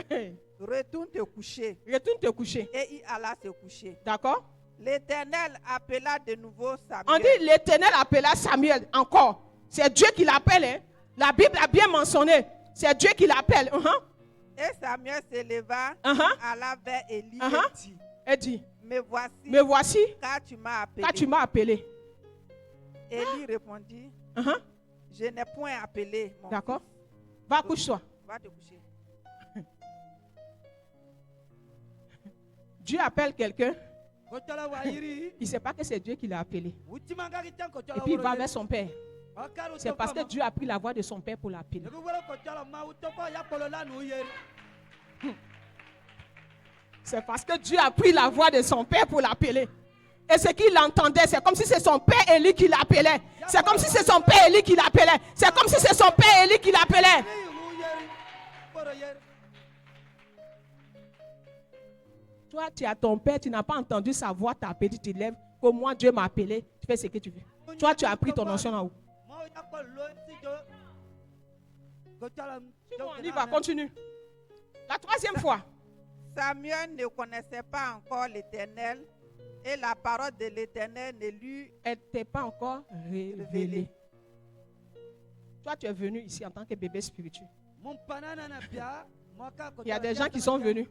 Retourne te coucher. Retourne te coucher. Et il alla se coucher. D'accord? L'Éternel appela de nouveau Samuel. On dit l'Éternel appela Samuel encore. C'est Dieu qui l'appelle. Hein? La Bible a bien mentionné. C'est Dieu qui l'appelle. Et Samuel se leva, alla vers Élie et dit, me voici, car tu m'as appelé. Car tu m'as appelé. Élie répondit, je n'ai point appelé. D'accord? Va couche-toi. Va te coucher. Dieu appelle quelqu'un. Il ne sait pas que c'est Dieu qui l'a appelé. Et puis il va vers son père. C'est parce que Dieu a pris la voix de son père pour l'appeler. C'est parce que Dieu a pris la voix de son père pour l'appeler. Et ce qu'il entendait, c'est comme si c'est son père Élie qui l'appelait. C'est comme si c'est son père Élie qui l'appelait. C'est comme si c'est son père Élie qui l'appelait. Toi, tu as ton père, tu n'as pas entendu sa voix t'appeler, tu te lèves. Comme moi, Dieu m'a appelé, tu fais ce que tu veux. Toi, tu as pris ton onction en haut. On y va, continue. La troisième fois. Samuel ne connaissait pas encore l'Éternel et la parole de l'Éternel ne lui était pas encore révélée. Toi, tu es venu ici en tant que bébé spirituel. Il y a des gens qui sont venus.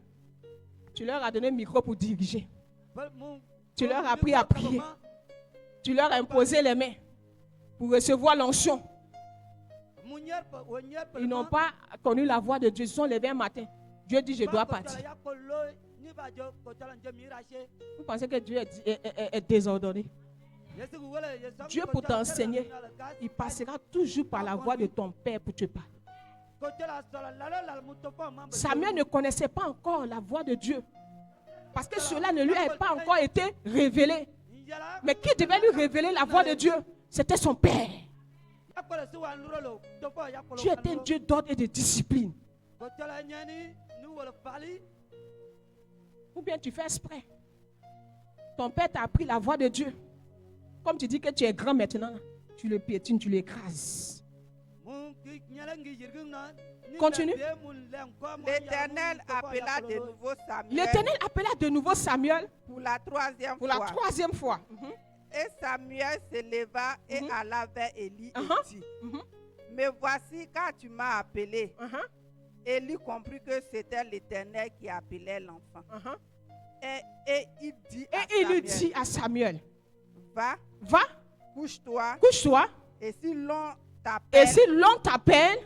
Tu leur as donné le micro pour diriger. Tu leur as appris à prier. Tu leur as imposé les mains pour recevoir l'onction. Ils n'ont pas connu la voix de Dieu. Ils sont levés un matin. Dieu dit, je dois partir. Vous pensez que Dieu est désordonné? Dieu, pour t'enseigner, il passera toujours par la voix de ton père pour te parler. Samuel ne connaissait pas encore la voix de Dieu. Parce que cela ne lui avait pas encore été révélé. Mais qui devait lui révéler la voix de Dieu? C'était son père. Dieu est un Dieu d'ordre et de discipline. Ou bien tu fais exprès. Ton père t'a appris la voix de Dieu. Comme tu dis que tu es grand maintenant, tu le piétines, tu l'écrases. Continue. L'Éternel appela de nouveau Samuel. L'Éternel appela de nouveau Samuel pour la troisième fois. Pour la troisième fois. Et Samuel se leva et alla vers Élie et dit, me voici car tu m'as appelé. Élie comprit que c'était l'Éternel qui appelait l'enfant. Et il lui dit à Samuel, va, couche-toi. Et si l'on t'appelle,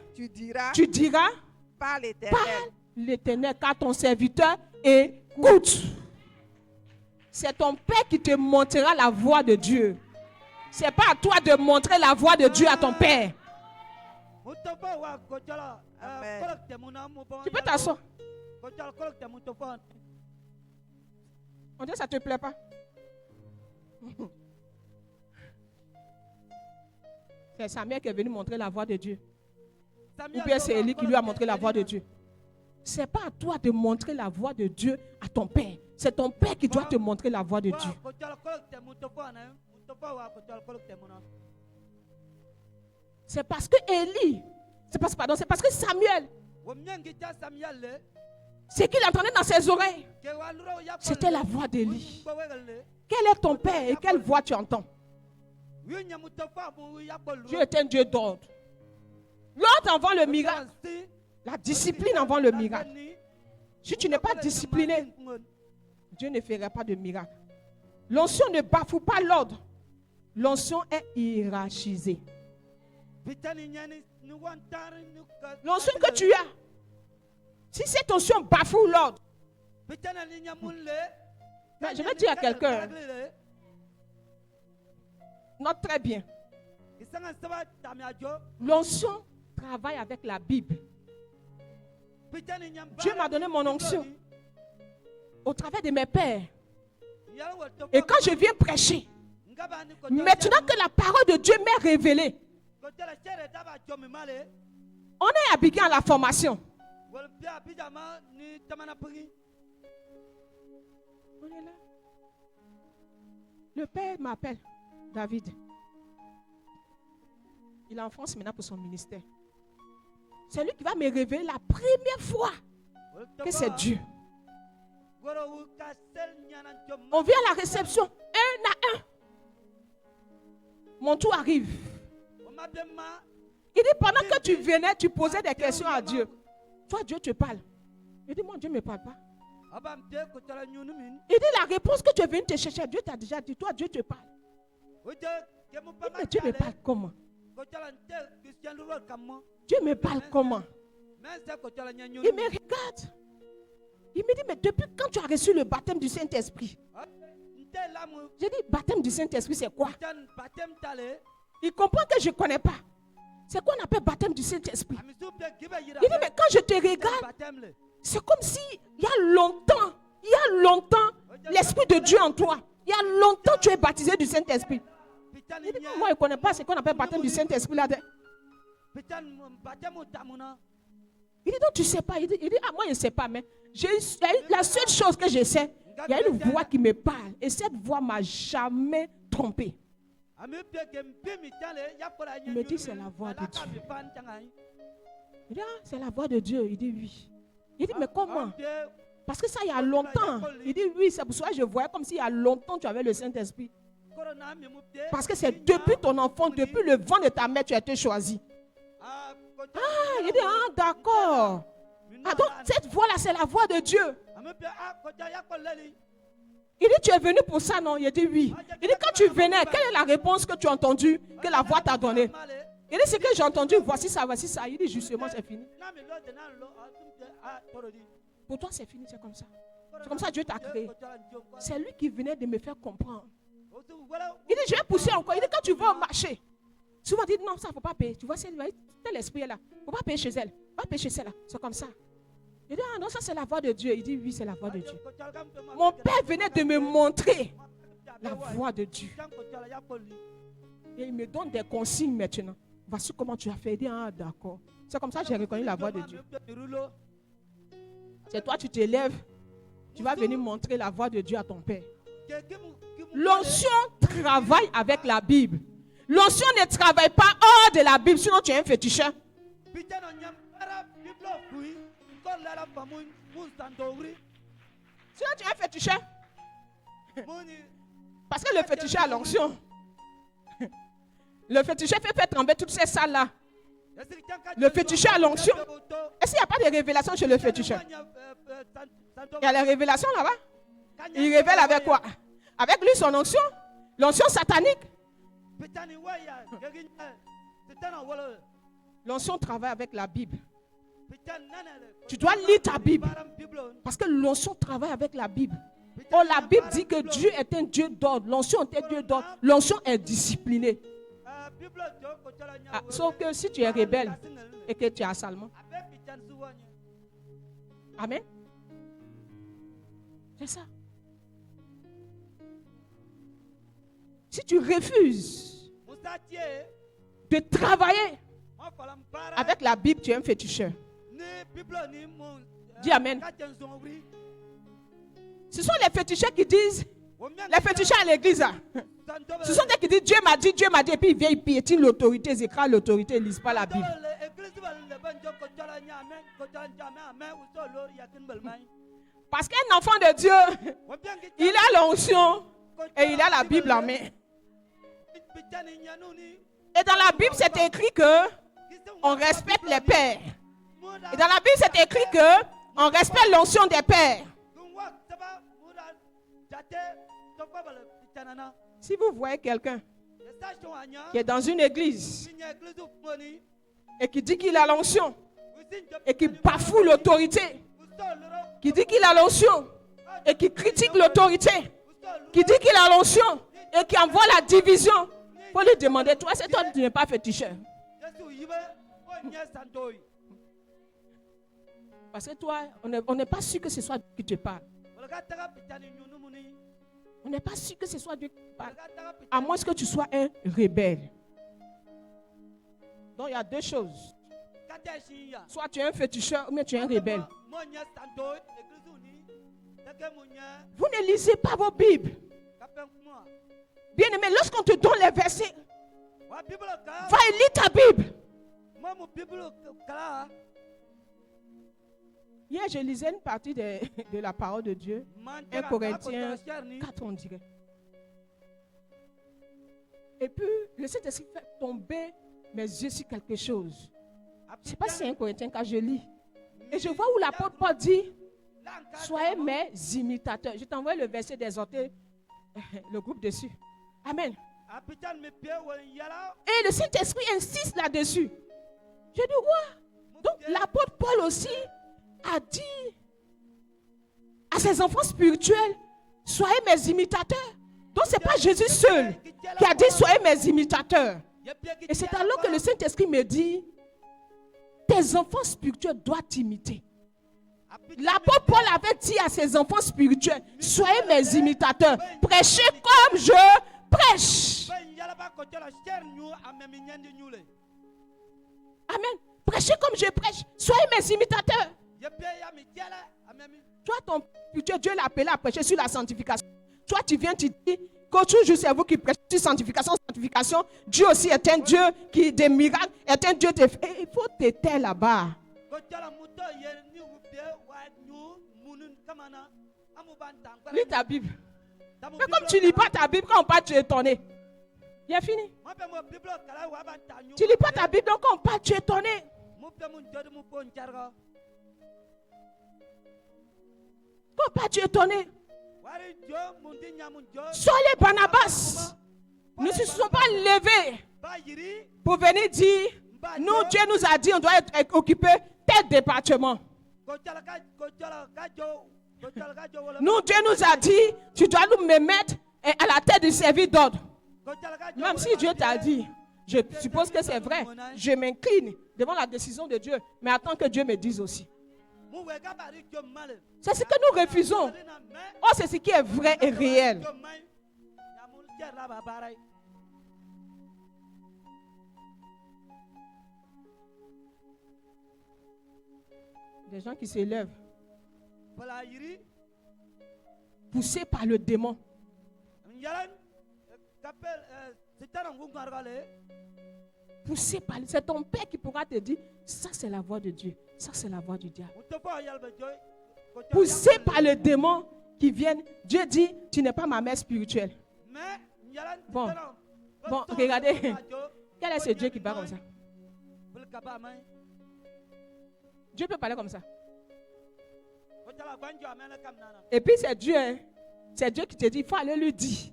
tu diras par l'Éternel, car ton serviteur écoute. C'est ton père qui te montrera la voix de Dieu. Ce n'est pas à toi de montrer la voix de Dieu à ton père. Amen. Tu peux t'asseoir. On dit ça ne te plaît pas. C'est Samuel qui est venu montrer la voix de Dieu. Ou bien c'est Élie qui lui a montré la voix de Dieu. Ce n'est pas à toi de montrer la voix de Dieu à ton père. C'est ton père qui doit te montrer la voix de Dieu. C'est parce que Élie, c'est parce que Samuel, ce qu'il entendait dans ses oreilles, c'était la voix d'Élie. Quel est ton père et quelle voix tu entends? Dieu est un Dieu d'ordre. L'ordre avant le miracle. La discipline avant le miracle. Si tu n'es pas discipliné, Dieu ne ferait pas de miracle. L'onction ne bafoue pas l'ordre. L'onction est hiérarchisée. L'onction que tu as, si Si cette onction bafoue l'ordre, mais je vais dire à quelqu'un, note très bien. L'onction travaille avec la Bible. Dieu m'a donné mon onction au travers de mes pères. Et quand je viens prêcher, maintenant que la parole de Dieu m'est révélée, on est habitué à la formation. On est là. Le père m'appelle, David. Il est en France maintenant pour son ministère. C'est lui qui va me révéler la première fois que c'est Dieu. On vient à la réception, un à un. Mon tour arrive. Il dit, pendant que tu venais, tu posais des questions à Dieu. Toi, Dieu te parle. Il dit, moi, Dieu ne me parle pas. Il dit, la réponse que tu es venu te chercher, Dieu t'a déjà dit, toi, Dieu te parle. Mais Dieu me parle comment? Dieu me parle comment? Il me regarde. Il me dit, mais depuis quand tu as reçu le baptême du Saint-Esprit? J'ai dit, baptême du Saint-Esprit, c'est quoi? Il comprend que je ne connais pas. C'est quoi on appelle baptême du Saint-Esprit? Il dit, mais quand je te regarde, c'est comme si il y a longtemps, l'Esprit de Dieu en toi. Il y a longtemps tu es baptisé du Saint-Esprit. Il dit, moi je ne connais pas ce qu'on appelle baptême du Saint-Esprit là. Il dit, donc tu ne sais pas. Il dit, ah, moi je ne sais pas, mais la seule chose que je sais, il y a une voix qui me parle. Et cette voix ne m'a jamais trompé. Il me dit, c'est la voix de Dieu. Il dit, ah, c'est la voix de Dieu. Il dit, oui. Il dit, mais comment? Parce que ça, il y a longtemps. Il dit, oui, c'est pour ça que je voyais comme s'il y a longtemps tu avais le Saint-Esprit. Parce que c'est depuis ton enfant, depuis le vent de ta mère, tu as été choisi. Ah, il dit, ah, d'accord. Ah, donc, cette voix-là, c'est la voix de Dieu. Il dit, tu es venu pour ça, non? Il dit, oui. Il dit, quand tu venais, quelle est la réponse que tu as entendue, que la voix t'a donnée? Il dit, c'est que j'ai entendu, voici ça, voici ça. Il dit, justement, c'est fini. Pour toi, c'est fini, c'est comme ça. C'est comme ça que Dieu t'a créé. C'est lui qui venait de me faire comprendre. Il dit, je vais pousser encore. Il dit, quand tu vas au marché, souvent, il dit, non, ça, il ne faut pas payer. Tu vois, tel esprit est là. Il ne faut pas payer chez elle. Va payer chez celle-là. C'est comme ça. Il dit, ah non, ça, c'est la voix de Dieu. Il dit, oui, c'est la voix de Dieu. Mon père venait de me montrer la voix de Dieu. Et il me donne des consignes maintenant. Voici comment tu as fait. Il dit, ah, d'accord. C'est comme ça que j'ai reconnu la voix de Dieu. C'est toi, tu te lèves. Tu vas venir montrer la voix de Dieu à ton père. L'onction travaille avec la Bible. L'onction ne travaille pas hors de la Bible, sinon tu es un féticheur. Sinon tu es un féticheur. Parce que le féticheur a l'onction. Le féticheur fait faire trembler toutes ces salles-là. Le féticheur a l'onction. Est-ce qu'il n'y a pas de révélation chez le féticheur? Il y a les révélations là-bas. Il révèle avec quoi? Avec lui son onction. L'onction satanique. L'onction travaille avec la Bible. Tu dois lire ta Bible. Parce que l'onction travaille avec la Bible. Oh, la Bible dit que Dieu est un Dieu d'ordre. L'onction est un Dieu d'ordre. L'onction est disciplinée. Ah, sauf que si tu es rebelle et que tu es assalement. Amen. C'est ça. Si tu refuses de travailler avec la Bible, tu es un féticheur. Dis Amen. Ce sont les féticheurs qui disent, les féticheurs à l'église, ce sont ceux qui disent Dieu m'a dit, et puis ils viennent, ils piétinent l'autorité, ils écrasent l'autorité, ils ne lisent pas la Bible. Parce qu'un enfant de Dieu, il a l'onction et il a la Bible en main. Et dans la Bible, c'est écrit que on respecte les pères. Et dans la Bible, c'est écrit que on respecte l'onction des pères. Si vous voyez quelqu'un qui est dans une église et qui dit qu'il a l'onction et qui bafoue l'autorité qui dit qu'il a l'onction et qui critique l'autorité, qui dit qu'il a l'onction et qui envoie la division, il faut lui demander, toi, c'est toi qui n'es pas féticheur. Parce que toi, on n'est pas sûr que ce soit Dieu qui te parle. On n'est pas sûr que ce soit Dieu qui te parle. À moins que tu sois un rebelle. Donc il y a deux choses. Soit tu es un féticheur ou bien tu es un rebelle. Vous ne lisez pas vos Bibles. Bien aimé, lorsqu'on te donne les versets, va et lis ta Bible. Hier, je lisais une partie de la parole de Dieu. 1 Corinthiens 4, on dirait. Et puis, le Saint-Esprit fait tomber mes yeux sur quelque chose. Je ne sais pas si c'est 1 Corinthiens car je lis. Et je vois où l'apôtre Paul dit, soyez mes imitateurs. Je t'envoie le verset d'exhorter le groupe dessus. Amen. Et le Saint-Esprit insiste là-dessus. Je dis, ouais. Donc, l'apôtre Paul aussi a dit à ses enfants spirituels, soyez mes imitateurs. Donc, ce n'est pas Jésus seul qui a dit, soyez mes imitateurs. Et c'est alors que le Saint-Esprit me dit, tes enfants spirituels doivent t'imiter. L'apôtre Paul avait dit à ses enfants spirituels, soyez mes imitateurs, prêchez comme je prêche. Amen. Prêchez comme je prêche, soyez mes imitateurs. Toi, ton spirituel, Dieu l'a appelé à prêcher sur la sanctification. Toi, tu viens, tu dis que toujours c'est vous qui prêchez sur sanctification, sanctification. Dieu aussi est un Dieu qui des miracles, est un Dieu de... Et il faut te taire là-bas. Lis ta Bible. Mais comme tu ne lis pas ta Bible, quand on parle, tu es étonné. Il est fini. Tu ne lis pas ta Bible, donc quand on parle, tu es étonné. Quand on parle, tu es étonné. Soyez Barnabas. Nous ne se sont pas levés pour venir dire, nous, Dieu nous a dit, on doit être occupé tel département. Nous, Dieu nous a dit, tu dois nous me mettre à la tête du service d'ordre. Même si Dieu t'a dit, je suppose que c'est vrai, je m'incline devant la décision de Dieu, mais attends que Dieu me dise aussi. C'est ce que nous refusons. Oh, c'est ce qui est vrai et réel. Des gens qui s'élèvent, poussés par le démon. Poussé par... C'est ton père qui pourra te dire, ça c'est la voix de Dieu, ça c'est la voix du diable. Poussé par le démon qui viennent, Dieu dit, tu n'es pas ma mère spirituelle. Bon, regardez, quel est ce Dieu qui parle comme ça? Dieu peut parler comme ça. Et puis c'est Dieu, hein? C'est Dieu qui te dit, il faut aller lui dire.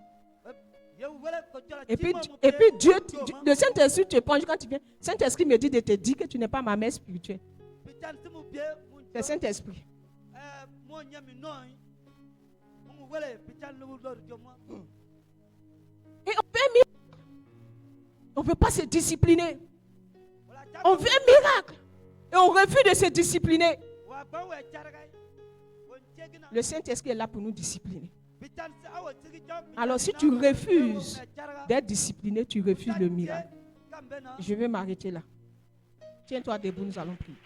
Et puis Dieu, le Saint-Esprit te penche quand tu viens. Saint-Esprit me dit de te dire que tu n'es pas ma mère spirituelle. C'est Saint-Esprit. Et on ne veut pas se discipliner. On veut un miracle. Et on refuse de se discipliner. Le Saint-Esprit est là pour nous discipliner. Alors si tu refuses d'être discipliné, tu refuses le miracle. Je vais m'arrêter là. Tiens-toi debout, nous allons prier.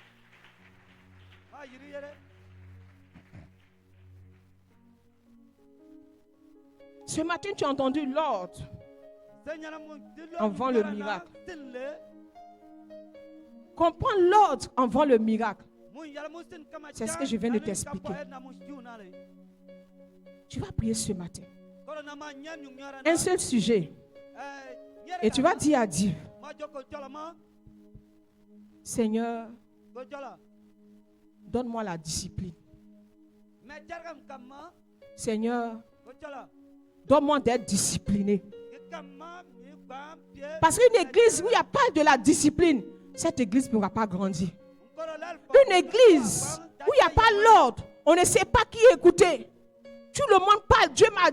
Ce matin, tu as entendu l'ordre avant le miracle. Comprends l'ordre avant le miracle. C'est ce que je viens de t'expliquer. Tu vas prier ce matin. Un seul sujet. Et tu vas dire à Dieu, Seigneur, donne-moi la discipline. Seigneur, donne-moi d'être discipliné. Parce qu'une église où il n'y a pas de la discipline, cette église ne pourra pas grandir. Une église où il n'y a pas l'ordre, on ne sait pas qui écouter. Tout le monde parle, Dieu m'a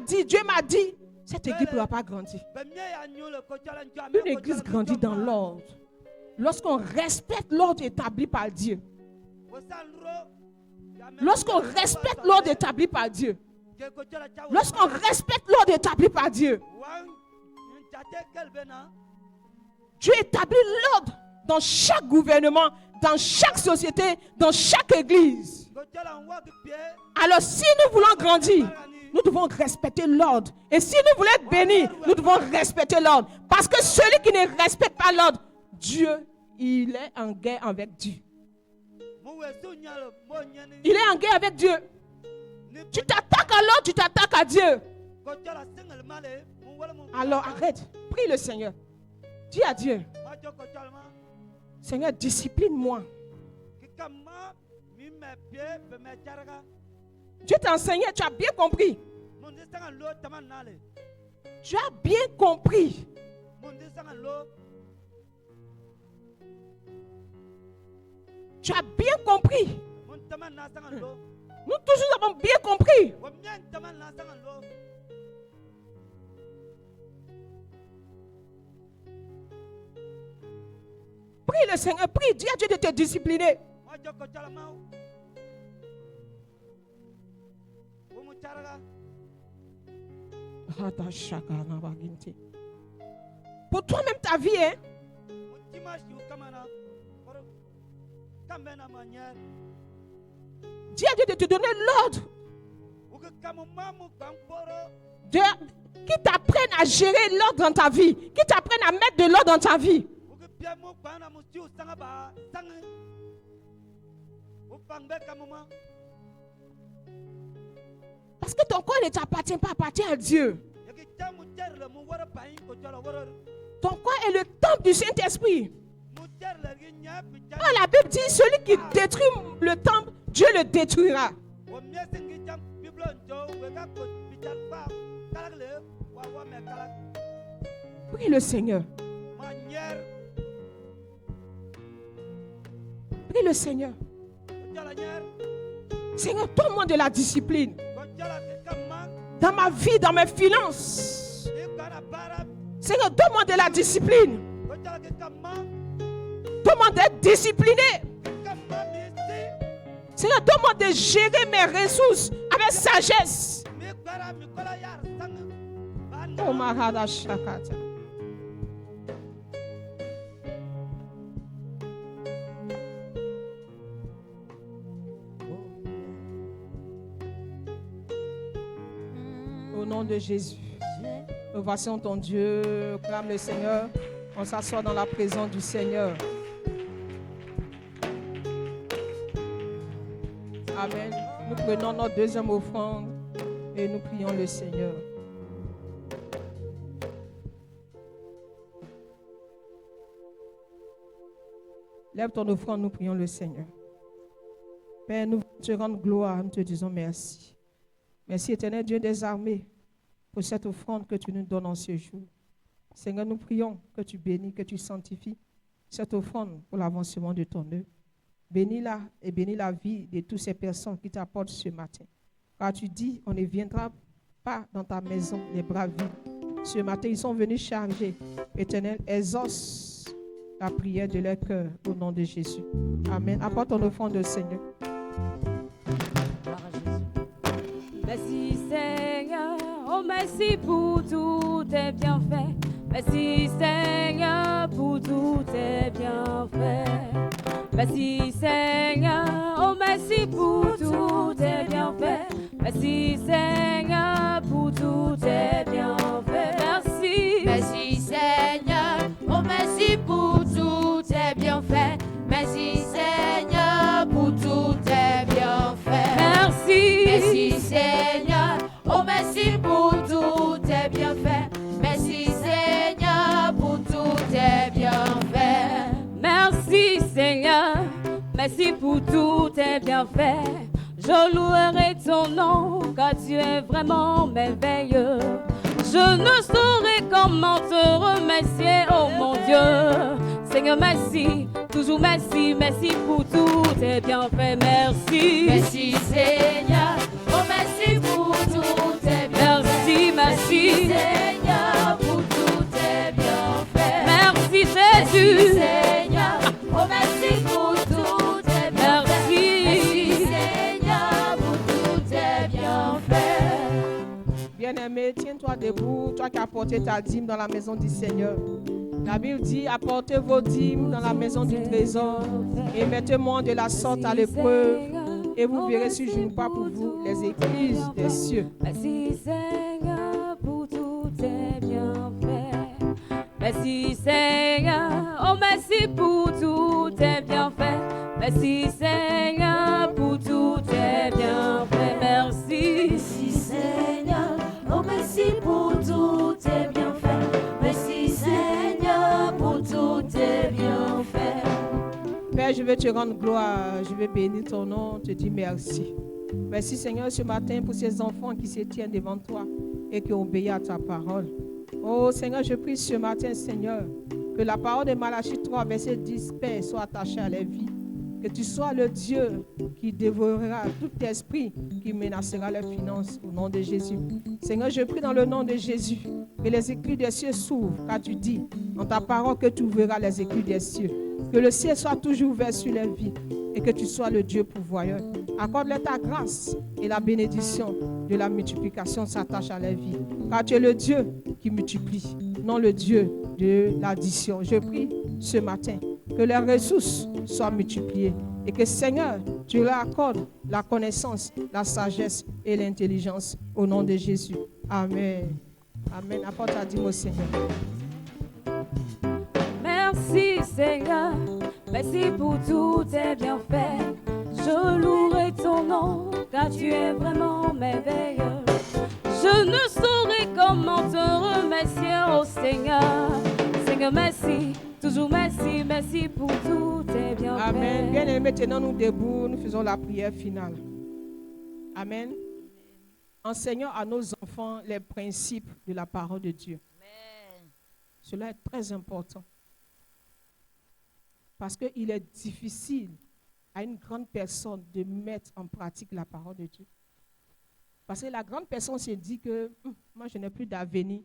dit. Cette église ne pourra pas grandir. Une église grandit dans l'ordre. Lorsqu'on respecte l'ordre établi par Dieu. Lorsqu'on respecte l'ordre établi par Dieu. Lorsqu'on respecte l'ordre établi par Dieu. Dieu établit l'ordre dans chaque gouvernement, dans chaque société, dans chaque église. Alors si nous voulons grandir, nous devons respecter l'ordre. Et si nous voulons être bénis, nous devons respecter l'ordre. Parce que celui qui ne respecte pas l'ordre, Dieu, il est en guerre avec Dieu. Il est en guerre avec Dieu. Tu t'attaques à l'ordre, tu t'attaques à Dieu. Alors arrête, prie le Seigneur. Dis à Dieu, Seigneur, discipline-moi. Dieu t'a enseigné, tu as bien compris. Tu as bien compris. Tu as bien compris. Nous tous avons bien compris. Prie le Seigneur, prie, dis à Dieu de te discipliner. Pour toi-même ta vie, hein? Dis à Dieu de te donner l'ordre. Qui t'apprenne à gérer l'ordre dans ta vie. Qui t'apprenne à mettre de l'ordre dans ta vie. Parce que ton corps ne t'appartient pas, appartient à Dieu. Ton corps est le temple du Saint-Esprit. La Bible dit, celui qui détruit le temple, Dieu le détruira. Prie le Seigneur. Prie le Seigneur. Seigneur, donne-moi de la discipline. Dans ma vie, dans mes finances. Seigneur, donne-moi de la discipline. Donne-moi d'être discipliné. Seigneur, donne-moi de gérer mes ressources avec sagesse. Oh, Mahada Shakata. Au nom de Jésus, nous voici ton Dieu, clame le Seigneur. On s'assoit dans la présence du Seigneur. Amen. Nous prenons notre deuxième offrande et nous prions le Seigneur. Lève ton offrande, nous prions le Seigneur. Père, nous te rendons gloire, nous te disons merci. Merci, éternel Dieu des armées, pour cette offrande que tu nous donnes en ce jour. Seigneur, nous prions que tu bénis, que tu sanctifies cette offrande pour l'avancement de ton œuvre. Bénis-la et bénis la vie de toutes ces personnes qui t'apportent ce matin. Car tu dis, on ne viendra pas dans ta maison les bras vides. Ce matin, ils sont venus charger. Éternel, exauce la prière de leur cœur au nom de Jésus. Amen. Apporte ton offrande au Seigneur. Merci Seigneur, oh merci pour tous tes bienfaits. Merci Seigneur pour tous tes bienfaits. Merci Seigneur, oh merci pour tous tes bienfaits. Merci Seigneur pour tous tes bienfaits. Merci. Merci Seigneur, oh merci pour tous tes bienfaits. Merci Seigneur pour tous tes bienfaits. Merci. Merci Seigneur, oh merci pour tous tes bienfaits. Merci Seigneur pour tous tes bienfaits. Merci Seigneur, merci pour tous tes bienfaits. Je louerai ton nom car tu es vraiment merveilleux. Je ne saurais comment te remercier, oh mon Dieu. Seigneur, merci, toujours merci, merci pour tout tes bienfaits. Merci. Merci Seigneur, oh merci pour tous tes bienfaits. Merci, merci. Seigneur, pour tous tes bienfaits. Merci Merci Jésus. Seigneur, oh merci pour tous tes bienfaits. Merci Merci. Seigneur, pour tous tes bienfaits. Bien-aimé, tiens-toi debout, toi qui as apporté ta dîme dans la maison du Seigneur. La Bible dit, apportez vos dîmes dans la maison du trésor et mettez-moi de la sorte à l'épreuve et vous verrez si je ne joue pas pour vous les églises des cieux. Merci Seigneur pour tous tes bienfaits. Merci Seigneur, oh merci pour tous tes bienfaits. Merci Seigneur pour tous tes bienfaits. Merci. Merci Seigneur, oh merci pour tous tes bienfaits. Merci Seigneur pour tous tes bienfaits. Père, je veux te rendre gloire, je veux bénir ton nom, te dire merci. Merci Seigneur ce matin pour ces enfants qui se tiennent devant toi et qui obéissent à ta parole. Oh Seigneur, je prie ce matin, Seigneur, que la parole de Malachie 3, verset 10, Père, soit attachée à leur vie. Que tu sois le Dieu qui dévorera tout esprit qui menacera les finances au nom de Jésus. Seigneur, je prie dans le nom de Jésus que les écrits des cieux s'ouvrent, car tu dis dans ta parole que tu ouvriras les écrits des cieux. Que le ciel soit toujours ouvert sur les vies et que tu sois le Dieu pourvoyeur. Accorde-leur ta grâce et la bénédiction de la multiplication s'attache à leur vie. Car tu es le Dieu qui multiplie, non le Dieu de l'addition. Je prie ce matin que les ressources soient multipliées et que Seigneur, tu leur accordes la connaissance, la sagesse et l'intelligence au nom de Jésus. Amen. Amen. Apporte ta dîme au Seigneur. Merci Seigneur, merci pour tous tes bienfaits. Je louerai ton nom, car tu es vraiment merveilleux. Je ne saurais comment te remercier, oh Seigneur. Seigneur, merci, toujours merci, merci pour tous tes bienfaits. Amen. Bien aimé, tenons-nous debout, nous faisons la prière finale. Amen. Enseignons à nos enfants les principes de la parole de Dieu. Cela est très important. Parce qu'il est difficile à une grande personne de mettre en pratique la parole de Dieu. Parce que la grande personne se dit que moi je n'ai plus d'avenir.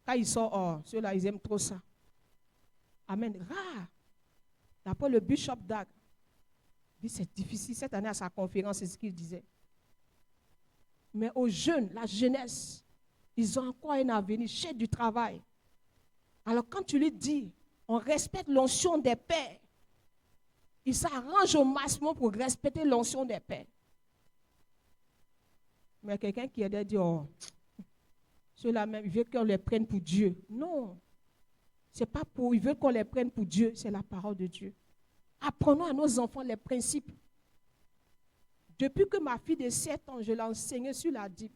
Quand ils sont hors, ceux-là ils aiment trop ça. Amen. Rare. D'après le bishop Dag, il dit c'est difficile. Cette année à sa conférence, c'est ce qu'il disait. Mais aux jeunes, la jeunesse, ils ont encore un avenir, chef du travail. Alors quand tu lui dis, on respecte l'onction des pères, il s'arrange au maximum pour respecter l'onction des pères. Mais quelqu'un qui est dit, oh, ceux-là même, ils veulent qu'on les prenne pour Dieu. Non, c'est pas pour, ils veulent qu'on les prenne pour Dieu, c'est la parole de Dieu. Apprenons à nos enfants les principes. Depuis que ma fille de 7 ans, je l'ai enseignée sur la dîme,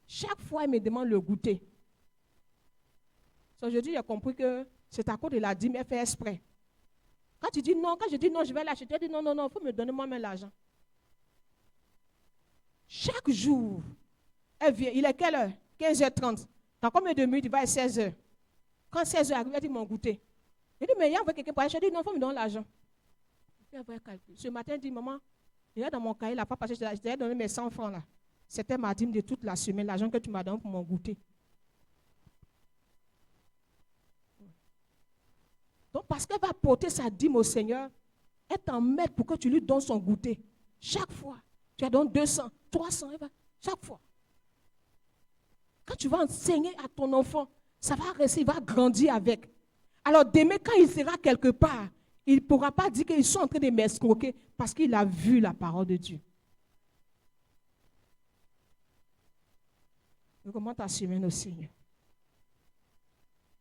chaque fois, elle me demande le goûter. Aujourd'hui, j'ai compris que c'est à cause de la dîme, elle fait exprès. Quand tu dis non, quand je dis non, je vais l'acheter, elle dit non, il faut me donner moi-même l'argent. Chaque jour, elle vient, il est quelle heure? 15h30. Dans combien de minutes, il va à 16h. Quand 16h arrive, elle dit mon goûter. Il dit, mais il y a quelqu'un pour acheter, je dis non, il faut me donner l'argent. Ce matin, elle dit, maman, il y a dans mon cahier, là, pas parce que je t'ai donné mes 100 francs là. C'était ma dîme de toute la semaine, l'argent que tu m'as donné pour mon goûter. Donc, parce qu'elle va porter sa dîme au Seigneur, elle t'en met pour que tu lui donnes son goûter. Chaque fois, tu as donné 200, 300, chaque fois. Quand tu vas enseigner à ton enfant, ça va rester, il va grandir avec. Alors, demain, quand il sera quelque part, il ne pourra pas dire qu'ils sont en train de m'escroquer parce qu'il a vu la parole de Dieu. Recommande ta semaine au Seigneur.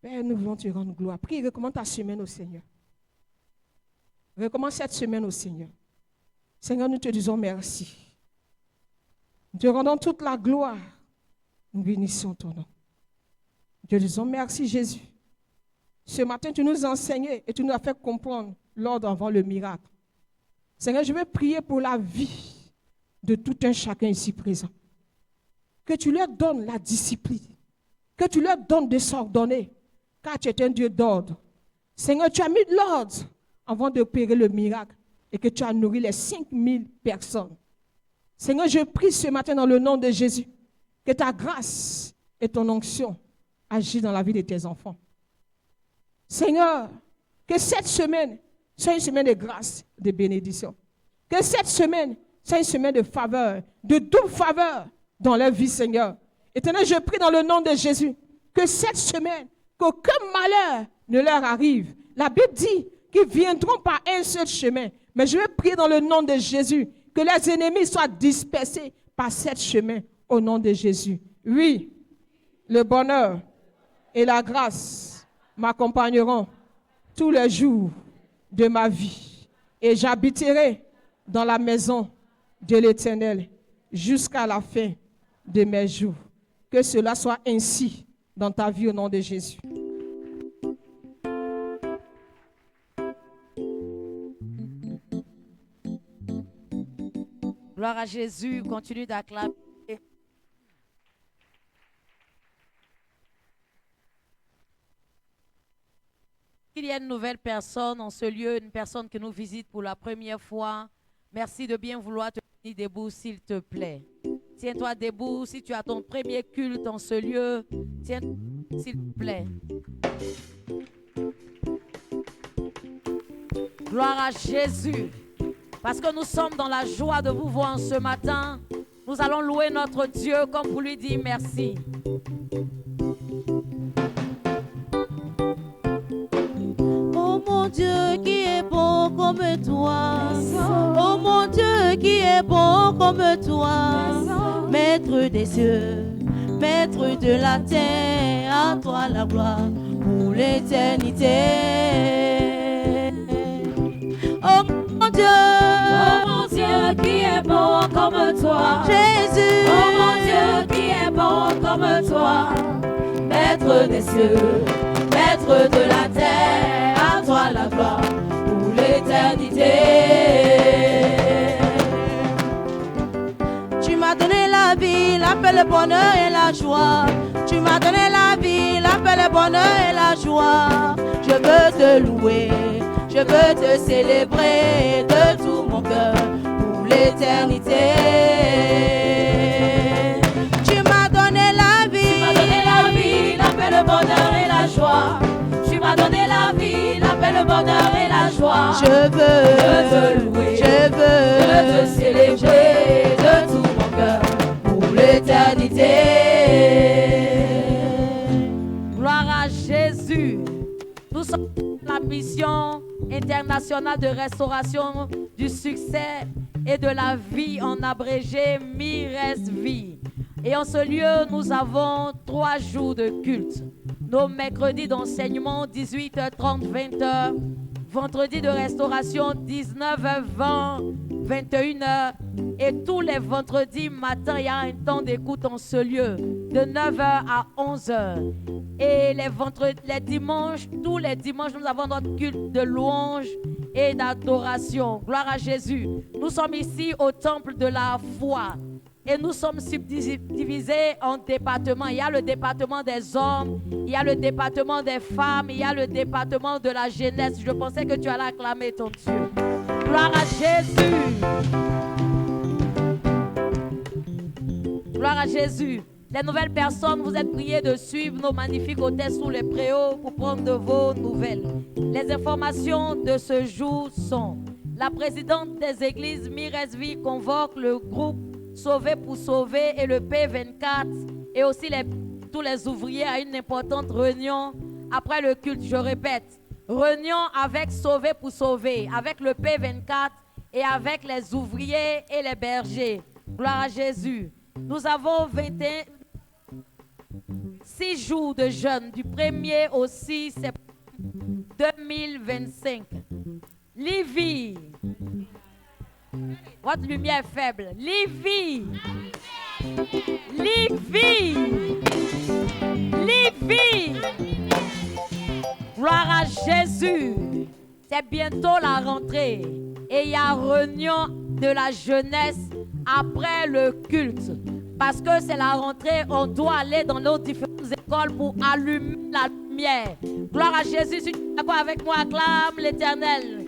Père, nous voulons te rendre gloire. Prie, recommande ta semaine au Seigneur. Recommande cette semaine au Seigneur. Seigneur, nous te disons merci. Nous te rendons toute la gloire. Nous bénissons ton nom. Nous te disons merci, Jésus. Ce matin, tu nous as enseigné et tu nous as fait comprendre l'ordre avant le miracle. Seigneur, je veux prier pour la vie de tout un chacun ici présent. Que tu leur donnes la discipline. Que tu leur donnes de s'ordonner. Car tu es un Dieu d'ordre. Seigneur, tu as mis l'ordre avant d'opérer le miracle. et que tu as nourri les 5000 personnes. Seigneur, je prie ce matin dans le nom de Jésus que ta grâce et ton onction agissent dans la vie de tes enfants. Seigneur, que cette semaine soit une semaine de grâce, de bénédiction. Que cette semaine soit une semaine de faveur, de double faveur dans leur vie, Seigneur. Éternel, je prie dans le nom de Jésus que cette semaine, qu'aucun malheur ne leur arrive. La Bible dit qu'ils viendront par un seul chemin. Mais je vais prier dans le nom de Jésus que les ennemis soient dispersés par ce chemin au nom de Jésus. Oui, le bonheur et la grâce m'accompagneront tous les jours de ma vie. Et j'habiterai dans la maison de l'Éternel jusqu'à la fin de mes jours. Que cela soit ainsi dans ta vie au nom de Jésus. Gloire à Jésus, continue d'acclamer. Il y a une nouvelle personne en ce lieu, une personne que nous visite pour la première fois. Merci de bien vouloir te tenir debout, s'il te plaît. Tiens-toi debout si tu as ton premier culte en ce lieu. Tiens, s'il te plaît. Gloire à Jésus. Parce que nous sommes dans la joie de vous voir ce matin. Nous allons louer notre Dieu comme pour lui dire merci. Oh mon Dieu qui est bon comme toi. Oh mon Dieu qui est bon comme toi. Maître des cieux, maître de la terre, à toi la gloire pour l'éternité. Oh mon Dieu qui est bon comme toi. Jésus. Oh mon Dieu qui est bon comme toi. Maître des cieux, maître de la terre, à toi la gloire pour l'éternité. Tu m'as donné la vie, la paix, le bonheur et la joie. Tu m'as donné la vie, la paix, le bonheur et la joie. Je veux te louer, je veux te célébrer de tout mon cœur pour l'éternité. Tu m'as donné la vie, la paix, le bonheur et la joie. Tu m'as donné la vie, la paix, le bonheur et la joie. Je veux te louer, je veux te célébrer de tout mon cœur pour l'éternité. Gloire à Jésus. Nous sommes la mission internationale de restauration du succès et de la vie, en abrégé MIRES-Vie. Et en ce lieu, nous avons 3 jours de culte. Nos mercredis d'enseignement, 18h30, 20h. Vendredi de restauration, 19h, 20, 21h. Et tous les vendredis matin, il y a un temps d'écoute en ce lieu, de 9h à 11h. Et les dimanches, tous les dimanches, nous avons notre culte de louange et d'adoration. Gloire à Jésus. Nous sommes ici au temple de la foi. Et nous sommes subdivisés en départements. Il y a le département des hommes, il y a le département des femmes, il y a le département de la jeunesse. Je pensais que tu allais acclamer ton Dieu. Gloire à Jésus. Gloire à Jésus. Les nouvelles personnes, vous êtes priés de suivre nos magnifiques hôtels sous les préaux pour prendre de vos nouvelles. Les informations de ce jour sont: la présidente des églises MIRES-Vie convoque le groupe Sauver pour sauver et le P24 et aussi tous les ouvriers à une importante réunion après le culte. Je répète, réunion avec Sauver pour sauver, avec le P24 et avec les ouvriers et les bergers. Gloire à Jésus. Nous avons 6 jours de jeûne du 1er au 6 septembre 2025. Livy. Votre lumière est faible. Livy. Livy. Livy. Gloire à Jésus. C'est bientôt la rentrée. Et il y a réunion de la jeunesse après le culte. Parce que c'est la rentrée, on doit aller dans nos différentes écoles pour allumer la lumière. Gloire à Jésus. Si tu es d'accord avec moi, acclame l'Éternel.